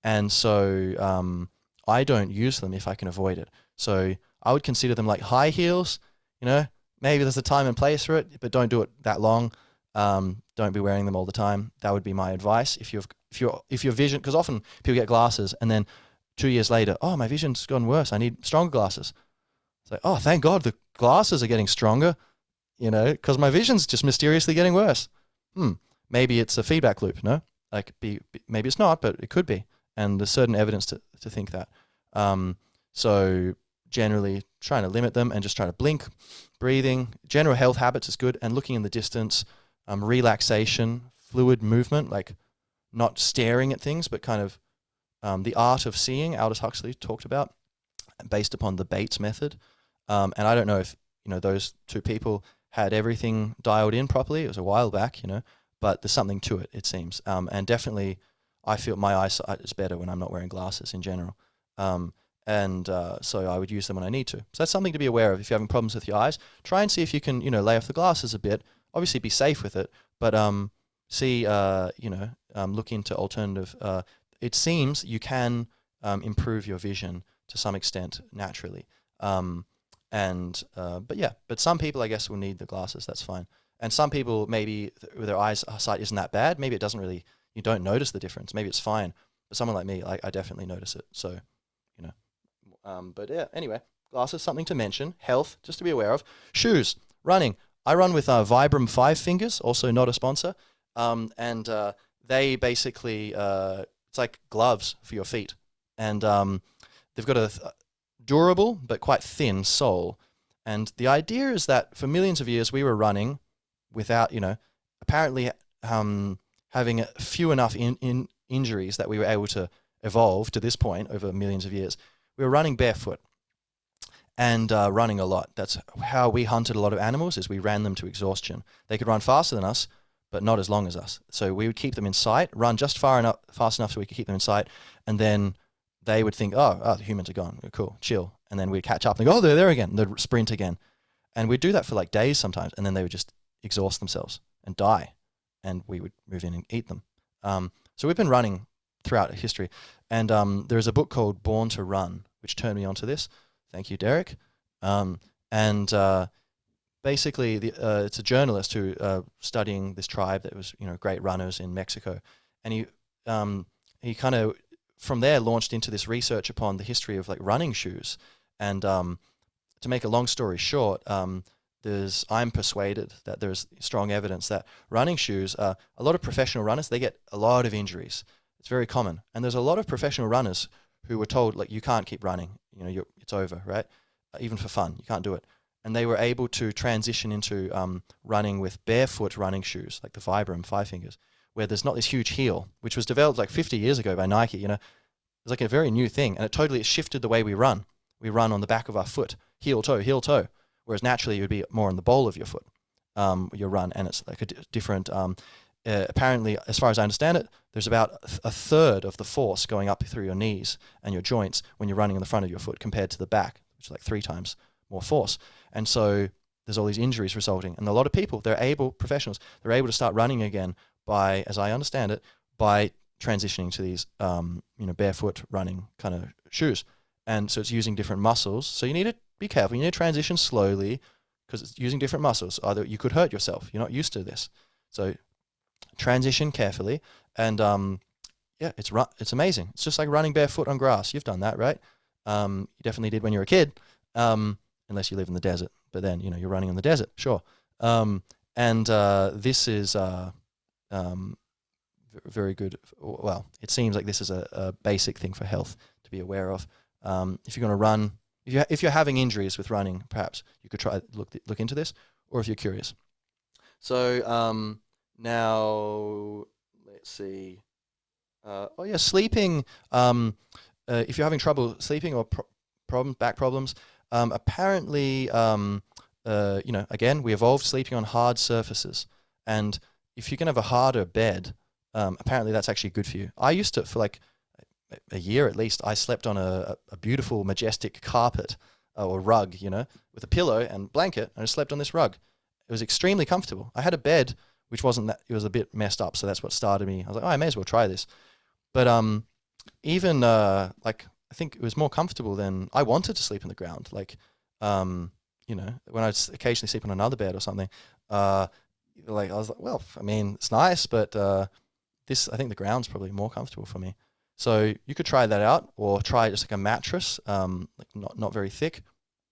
And so I don't use them if I can avoid it. So I would consider them like high heels. You know, maybe there's a time and place for it, but don't do it that long. Don't be wearing them all the time. That would be my advice. If your vision, because often people get glasses and then 2 years later, oh, my vision's gotten worse, I need stronger glasses. It's like, oh, thank God the glasses are getting stronger, you know, because my vision's just mysteriously getting worse. Maybe it's a feedback loop, no? Maybe it's not, but it could be. And there's certain evidence to think that. So generally trying to limit them and just trying to blink, breathing, general health habits is good, and looking in the distance, relaxation, fluid movement, like not staring at things, but kind of the art of seeing, Aldous Huxley talked about, based upon the Bates method. And I don't know if, you know, those two people had everything dialed in properly. It was a while back, you know, but there's something to it, it seems. And definitely I feel my eyesight is better when I'm not wearing glasses in general. So I would use them when I need to. So that's something to be aware of. If you're having problems with your eyes, try and see if you can, you know, lay off the glasses a bit. Obviously be safe with it, but look into alternative. It seems you can improve your vision to some extent naturally. But some people, I guess, will need the glasses. That's fine. And some people, maybe their eyesight isn't that bad. Maybe it doesn't really, you don't notice the difference. Maybe it's fine. But someone like me, I definitely notice it. So, you know. But yeah, anyway, glasses, something to mention. Health, just to be aware of. Shoes, running. I run with Vibram 5 Fingers, also not a sponsor. They basically, it's like gloves for your feet. And they've got a durable but quite thin sole. And the idea is that for millions of years we were running without, you know, apparently having few enough injuries that we were able to evolve to this point over millions of years. We were running barefoot and running a lot. That's how we hunted a lot of animals, is we ran them to exhaustion. They could run faster than us, but not as long as us. So we would keep them in sight, run just fast enough so we could keep them in sight, and then they would think, oh, the humans are gone. Cool, chill. And then we'd catch up and go, oh, they're there again. And they'd sprint again. And we'd do that for like days sometimes, and then they would just exhaust themselves and die. And we would move in and eat them. So we've been running throughout history. And there's a book called Born to Run, which turned me onto this. Thank you, Derek. Basically, it's a journalist who studying this tribe that was, you know, great runners in Mexico. And he kind of, from there, launched into this research upon the history of like running shoes. And to make a long story short, I'm persuaded that there's strong evidence that running shoes, a lot of professional runners, they get a lot of injuries. It's very common. And there's a lot of professional runners who were told, like, you can't keep running. You know, it's over, right? Even for fun, you can't do it. And they were able to transition into running with barefoot running shoes, like the Vibram 5 Fingers, where there's not this huge heel, which was developed like 50 years ago by Nike. You know, it's like a very new thing, and it totally shifted the way we run. We run on the back of our foot, heel toe, whereas naturally you would be more on the ball of your foot, your run, and it's like a different. Apparently, as far as I understand it, there's about a third of the force going up through your knees and your joints when you're running in the front of your foot compared to the back, which is like 3 times more force. And so there's all these injuries resulting. And a lot of people, professionals, they're able to start running again by, as I understand it, by transitioning to these barefoot running kind of shoes, and so it's using different muscles. So you need to be careful. You need to transition slowly because it's using different muscles. Either you could hurt yourself. You're not used to this, so transition carefully. And yeah, it's amazing. It's just like running barefoot on grass. You've done that, right? You definitely did when you were a kid, unless you live in the desert. But then you're running in the desert, sure. And this is very good. Well, it seems like this is a basic thing for health to be aware of. If you're going to run, if you're having injuries with running, perhaps you could try look into this, or if you're curious. So now let's see. Sleeping. If you're having trouble sleeping or back problems, apparently, again, we evolved sleeping on hard surfaces, and if you can have a harder bed, apparently that's actually good for you. I used to, for like a year at least, I slept on a beautiful, majestic carpet or rug, with a pillow and blanket, and I slept on this rug. It was extremely comfortable. I had a bed which wasn't that, it was a bit messed up, so that's what started me. I was like, I may as well try this. But even I think it was more comfortable than I wanted to sleep on the ground. Like, when I'd occasionally sleep on another bed or something, I was like, well, I mean, it's nice, but I think the ground's probably more comfortable for me. So you could try that out, or try just like a mattress, not very thick.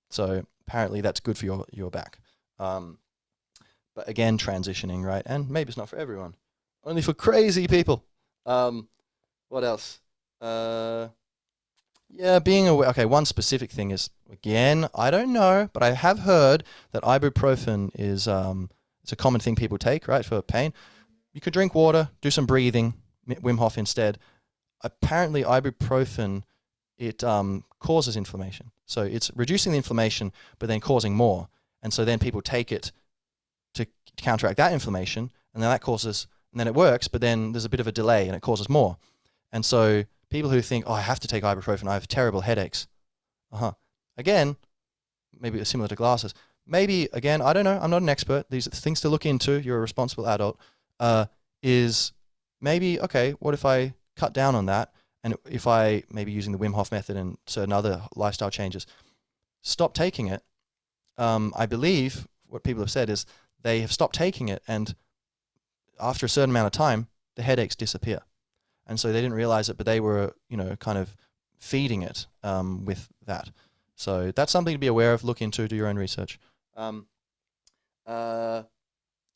So apparently that's good for your back. But again, transitioning, right? And maybe it's not for everyone. Only for crazy people. What else? Being aware. Okay, one specific thing is, again, I don't know, but I have heard that ibuprofen is it's a common thing people take, right, for pain. You could drink water, do some breathing, Wim Hof instead. Apparently, ibuprofen, it causes inflammation. So it's reducing the inflammation, but then causing more. And so then people take it to counteract that inflammation, and then and then it works, but then there's a bit of a delay and it causes more. And so people who think, I have to take ibuprofen, I have terrible headaches. Again, maybe it's similar to glasses. Maybe, again, I don't know, I'm not an expert. These are things to look into. You're a responsible adult. Is maybe, okay, what if I cut down on that? And if I, maybe using the Wim Hof method and certain other lifestyle changes, stop taking it. I believe what people have said is they have stopped taking it, and after a certain amount of time, the headaches disappear. And so they didn't realize it, but they were, kind of feeding it with that. So that's something to be aware of. Look into, do your own research. And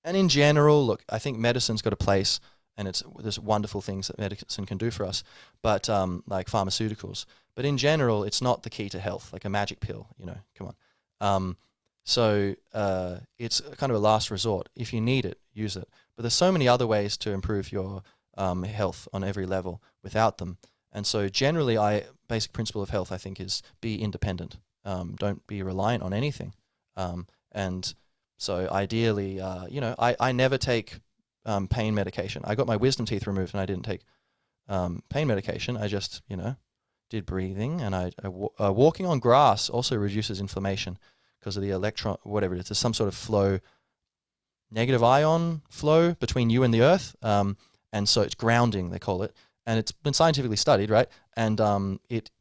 in general, look, I think medicine's got a place, and there's wonderful things that medicine can do for us, but like pharmaceuticals. But in general, it's not the key to health, like a magic pill, come on. So it's kind of a last resort. If you need it, use it. But there's so many other ways to improve your health on every level without them. And so generally, basic principle of health, I think, is be independent. Don't be reliant on anything. And so ideally, I never take pain medication. I got my wisdom teeth removed and I didn't take pain medication. I just, did breathing, and walking on grass also reduces inflammation because of the electron, whatever it is. There's some sort of flow, negative ion flow between you and the earth. And so it's grounding, they call it. And it's been scientifically studied, right? And it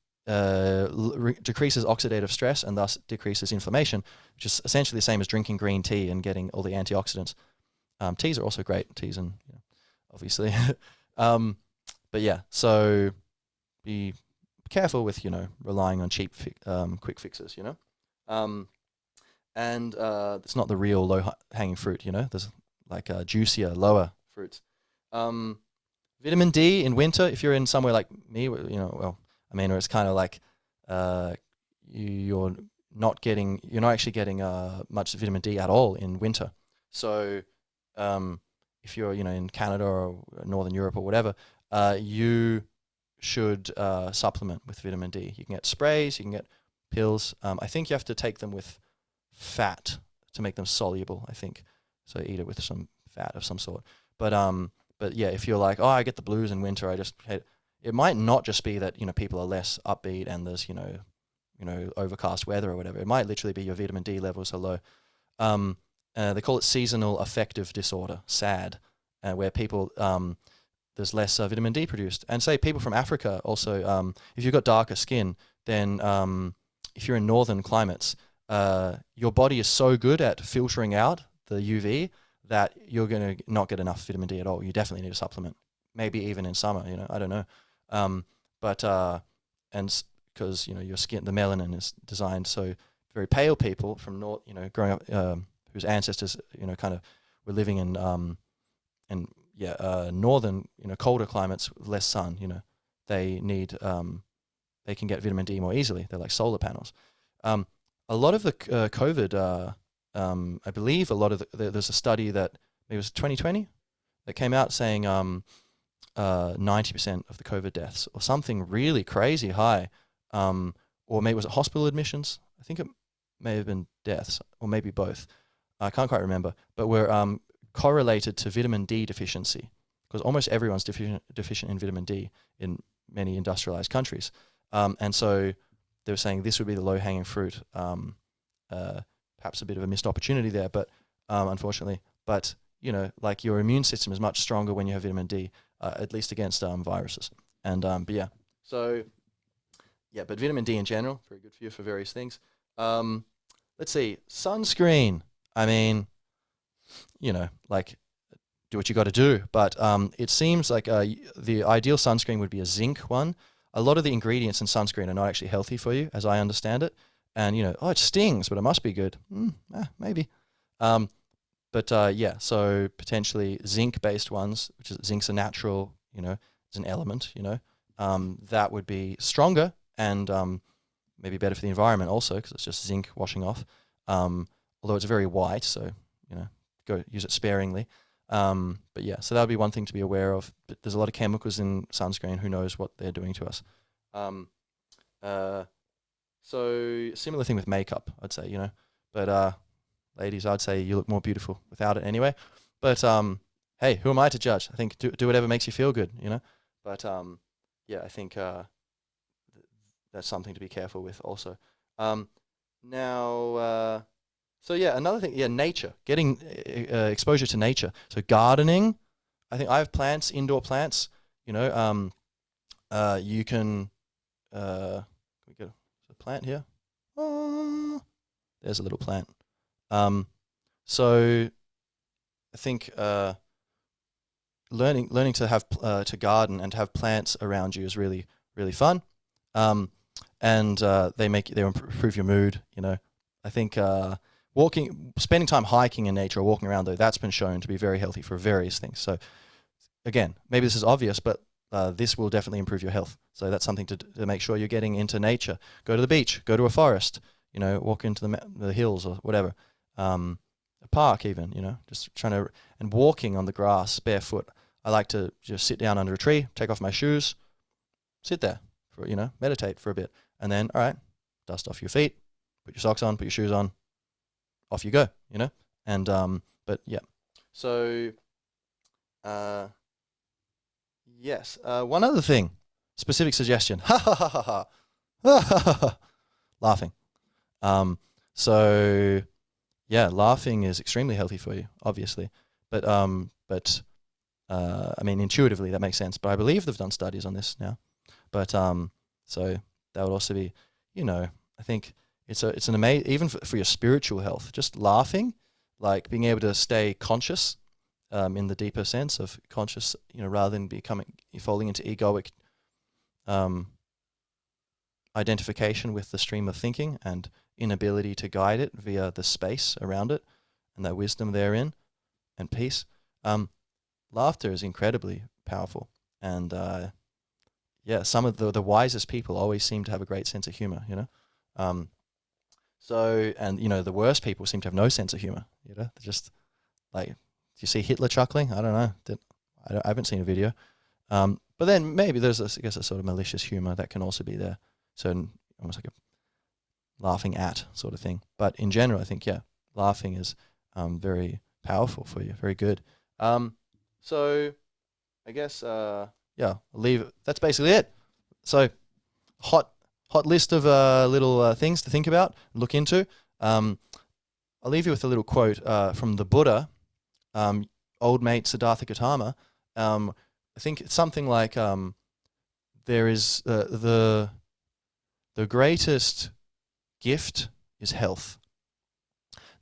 decreases oxidative stress and thus decreases inflammation, which is essentially the same as drinking green tea and getting all the antioxidants. Teas are also great, teas and obviously. But yeah, so be careful with, relying on cheap, quick fixes, and it's not the real low-hanging fruit, There's like juicier, lower fruits. Vitamin D in winter, if you're in somewhere like me, where it's kind of like you're not actually getting much vitamin D at all in winter. So if you're in Canada or Northern Europe or whatever, you should supplement with vitamin D. You can get sprays, you can get pills. I think you have to take them with fat to make them soluble, I think. So eat it with some fat of some sort. But yeah, if you're like, I get the blues in winter, I just hate it. It might not just be that, people are less upbeat and there's, overcast weather or whatever. It might literally be your vitamin D levels are low. They call it seasonal affective disorder, SAD, where people there's less vitamin D produced. And say people from Africa also, if you've got darker skin, then if you're in northern climates, your body is so good at filtering out the UV that you're going to not get enough vitamin D at all. You definitely need a supplement, maybe even in summer, I don't know. But and because, your skin, the melanin is designed so very pale people from north, growing up, whose ancestors, kind of were living in northern, colder climates with less sun, they need, they can get vitamin D more easily. They're like solar panels. A lot of the COVID, I believe a lot of there's a study that maybe it was 2020 that came out saying 90% of the COVID deaths or something really crazy high, or maybe was it hospital admissions? I think it may have been deaths or maybe both. I can't quite remember, but were correlated to vitamin D deficiency, because almost everyone's deficient in vitamin D in many industrialized countries. And so they were saying this would be the low-hanging fruit, perhaps a bit of a missed opportunity there, but unfortunately. But, like your immune system is much stronger when you have vitamin D, at least against viruses. And, but yeah. So, yeah, but vitamin D in general, very good for you for various things. Let's see, sunscreen. I mean, like, do what you got to do. But it seems like the ideal sunscreen would be a zinc one. A lot of the ingredients in sunscreen are not actually healthy for you, as I understand it. And, it stings, but it must be good. Maybe. Yeah, so potentially zinc-based ones, which is zinc's a natural, it's an element, that would be stronger and maybe better for the environment also, because it's just zinc washing off. Although it's very white, so, go use it sparingly. But yeah, so that would be one thing to be aware of. But there's a lot of chemicals in sunscreen. Who knows what they're doing to us? So similar thing with makeup, I'd say, But ladies, I'd say you look more beautiful without it anyway. But hey, who am I to judge? I think do whatever makes you feel good, But yeah, I think that's something to be careful with also. Now. So yeah, another thing, nature, getting exposure to nature. So gardening, I think I have plants, indoor plants. You can we get a plant here. There's a little plant. So I think learning to have to garden and to have plants around you is really really fun. And they improve your mood. I think. Spending time hiking in nature or walking around, though, that's been shown to be very healthy for various things. So again, maybe this is obvious, but this will definitely improve your health. So that's something to make sure you're getting into nature. Go to the beach, go to a forest, walk into the hills or whatever, a park even, just trying to, and walking on the grass barefoot. I like to just sit down under a tree, take off my shoes, sit there for, meditate for a bit. And then, all right, dust off your feet, put your socks on, put your shoes on. Off you go, and but yeah, so yes, one other thing, specific suggestion, laughing. So yeah, laughing is extremely healthy for you, obviously, but I mean intuitively that makes sense, but I believe they've done studies on this now, but so that would also be, I think. It's an amazing, even for your spiritual health, just laughing, like being able to stay conscious in the deeper sense of conscious, rather than falling into egoic identification with the stream of thinking and inability to guide it via the space around it and that wisdom therein and peace. Laughter is incredibly powerful. And yeah, some of the wisest people always seem to have a great sense of humor, So, and the worst people seem to have no sense of humor. They're just like, do you see Hitler chuckling? I don't know. I haven't seen a video. But then maybe there's, I guess, a sort of malicious humor that can also be there. So almost like a laughing at sort of thing. But in general, I think, laughing is very powerful for you. Very good. So I guess, I'll leave it. That's basically it. So hot list of little things to think about, look into. I'll leave you with a little quote from the Buddha, old mate Siddhartha Gautama, I think it's something like there is the greatest gift is health.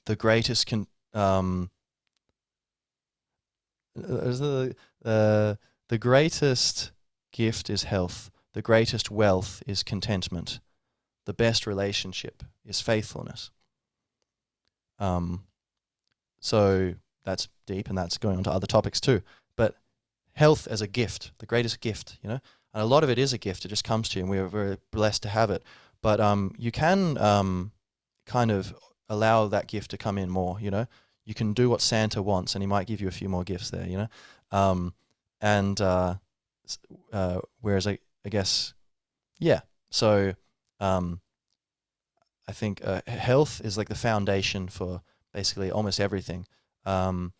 The greatest the greatest gift is health. The greatest wealth is contentment. The best relationship is faithfulness. So that's deep, and that's going on to other topics too. But health as a gift, the greatest gift, you know, and a lot of it is a gift. It just comes to you, and we are very blessed to have it. But you can kind of allow that gift to come in more. You know, you can do what Santa wants, and he might give you a few more gifts there. You know, and whereas I guess, yeah. So I think health is like the foundation for basically almost everything. And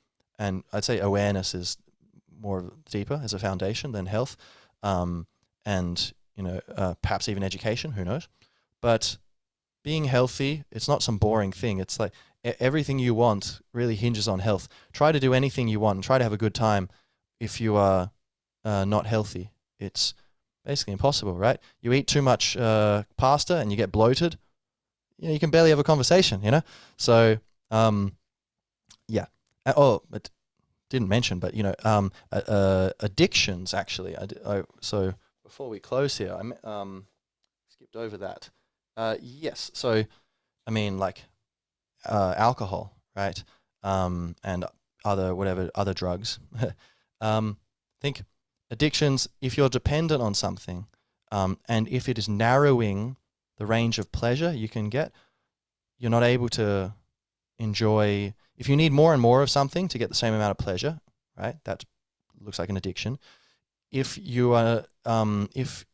I'd say awareness is more deeper as a foundation than health. And, you know, perhaps even education, who knows? But being healthy, it's not some boring thing. It's like everything you want really hinges on health. Try to do anything you want and try to have a good time. If you are not healthy, it's basically impossible, right? You eat too much pasta and you get bloated. You know, you can barely have a conversation, you know? So, yeah. Oh, but didn't mention, but, you know, addictions, actually. So before we close here, I skipped over that. Yes, so, I mean, like, alcohol, right? And other drugs. Think addictions, if you're dependent on something, and if it is narrowing the range of pleasure you can get, you're not able to enjoy. If you need more and more of something to get the same amount of pleasure, right? That looks like an addiction. If you're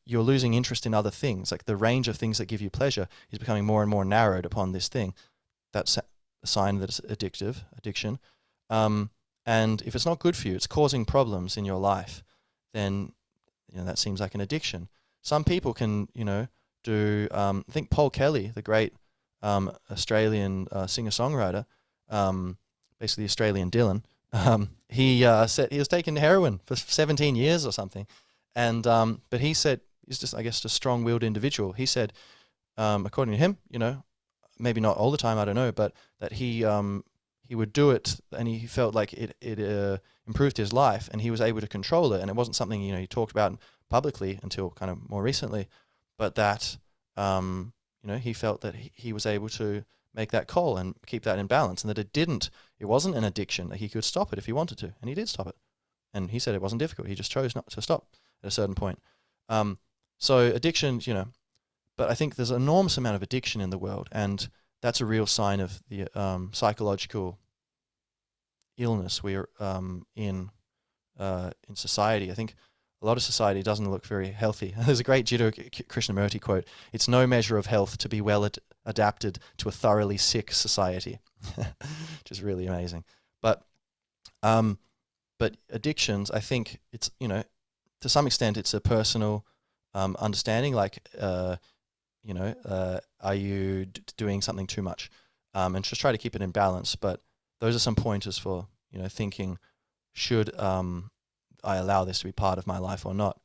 losing interest in other things, like the range of things that give you pleasure is becoming more and more narrowed upon this thing, that's a sign that it's addiction. And if it's not good for you, it's causing problems in your life, then, you know, that seems like an addiction. Some people can, you know, do. I think Paul Kelly, the great Australian singer-songwriter, basically Australian Dylan, he said he was taking heroin for 17 years or something, and but he said he's just, I guess, a strong-willed individual. He said, according to him, you know, maybe not all the time, I don't know, but that he would do it, and he felt like it improved his life, and he was able to control it, and it wasn't something, you know, he talked about publicly until kind of more recently, but that you know, he felt that he was able to make that call and keep that in balance, and that it wasn't an addiction, that he could stop it if he wanted to, and he did stop it. And he said it wasn't difficult, he just chose not to stop at a certain point. So addictions, you know, but I think there's an enormous amount of addiction in the world, and that's a real sign of the psychological illness we're in society. I think a lot of society doesn't look very healthy. There's a great Jiddu Krishnamurti quote: "It's no measure of health to be well adapted to a thoroughly sick society," which is really amazing. But addictions, I think it's, you know, to some extent it's a personal understanding. Like, you know, are you doing something too much? And just try to keep it in balance. But those are some pointers for, you know, thinking, should I allow this to be part of my life or not?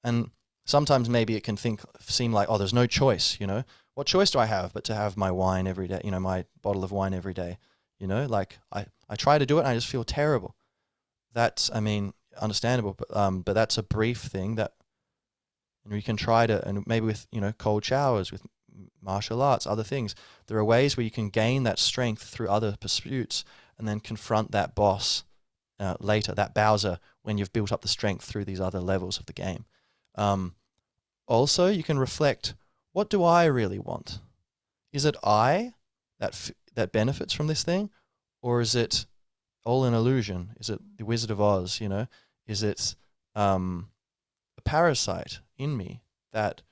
And sometimes maybe it can seem like, oh, there's no choice, you know? What choice do I have but to have my wine every day, you know, my bottle of wine every day? You know, like I try to do it and I just feel terrible. That's, I mean, understandable, but that's a brief thing that, and we can try to, and maybe with, you know, cold showers, with martial arts, other things, there are ways where you can gain that strength through other pursuits and then confront that boss later, that Bowser, when you've built up the strength through these other levels of the game. Also, you can reflect, what do I really want? Is it I that benefits from this thing? Or is it all an illusion? Is it the Wizard of Oz, you know? Is it a parasite in me that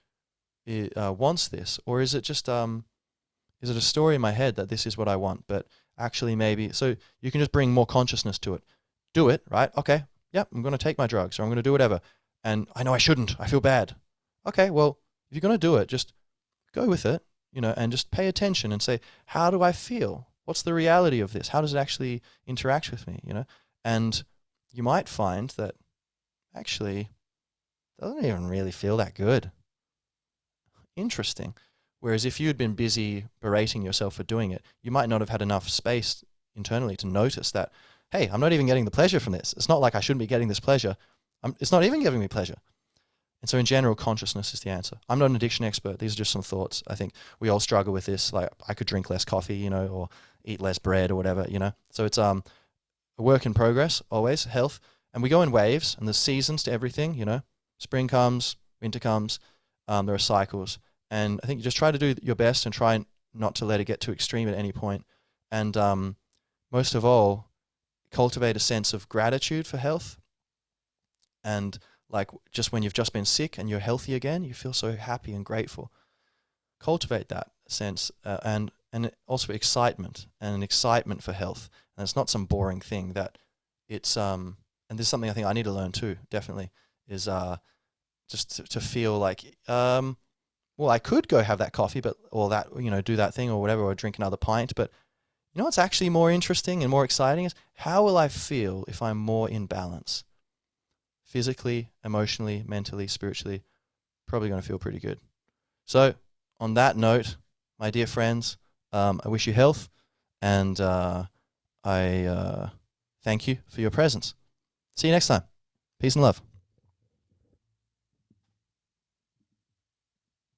wants this? Or is it just, is it a story in my head that this is what I want, but actually maybe, so you can just bring more consciousness to it. Do it, right? Okay, yeah, I'm going to take my drugs, or I'm going to do whatever. And I know I shouldn't. I feel bad. Okay, well, if you're going to do it, just go with it, you know, and just pay attention and say, how do I feel? What's the reality of this? How does it actually interact with me, you know? And you might find that actually doesn't even really feel that good. Interesting. Whereas if you'd been busy berating yourself for doing it, you might not have had enough space internally to notice that, hey, I'm not even getting the pleasure from this. It's not like I shouldn't be getting this pleasure. It's not even giving me pleasure. And so in general, consciousness is the answer. I'm not an addiction expert. These are just some thoughts. I think we all struggle with this. Like, I could drink less coffee, you know, or eat less bread or whatever, you know. So it's a work in progress, always, health. And we go in waves, and there's seasons to everything, you know. Spring comes, winter comes, there are cycles. And I think you just try to do your best and try not to let it get too extreme at any point. And most of all, cultivate a sense of gratitude for health. And like, just when you've just been sick and you're healthy again, you feel so happy and grateful. Cultivate that sense, and also excitement, and an excitement for health. And it's not some boring thing. That it's and this is something I think I need to learn too. Definitely is just to feel like well, I could go have that coffee, but or that, you know, do that thing or whatever, or drink another pint. But you know what's actually more interesting and more exciting is, how will I feel if I'm more in balance? Physically, emotionally, mentally, spiritually, probably going to feel pretty good. So, on that note, my dear friends, I wish you health, and I thank you for your presence. See you next time. Peace and love.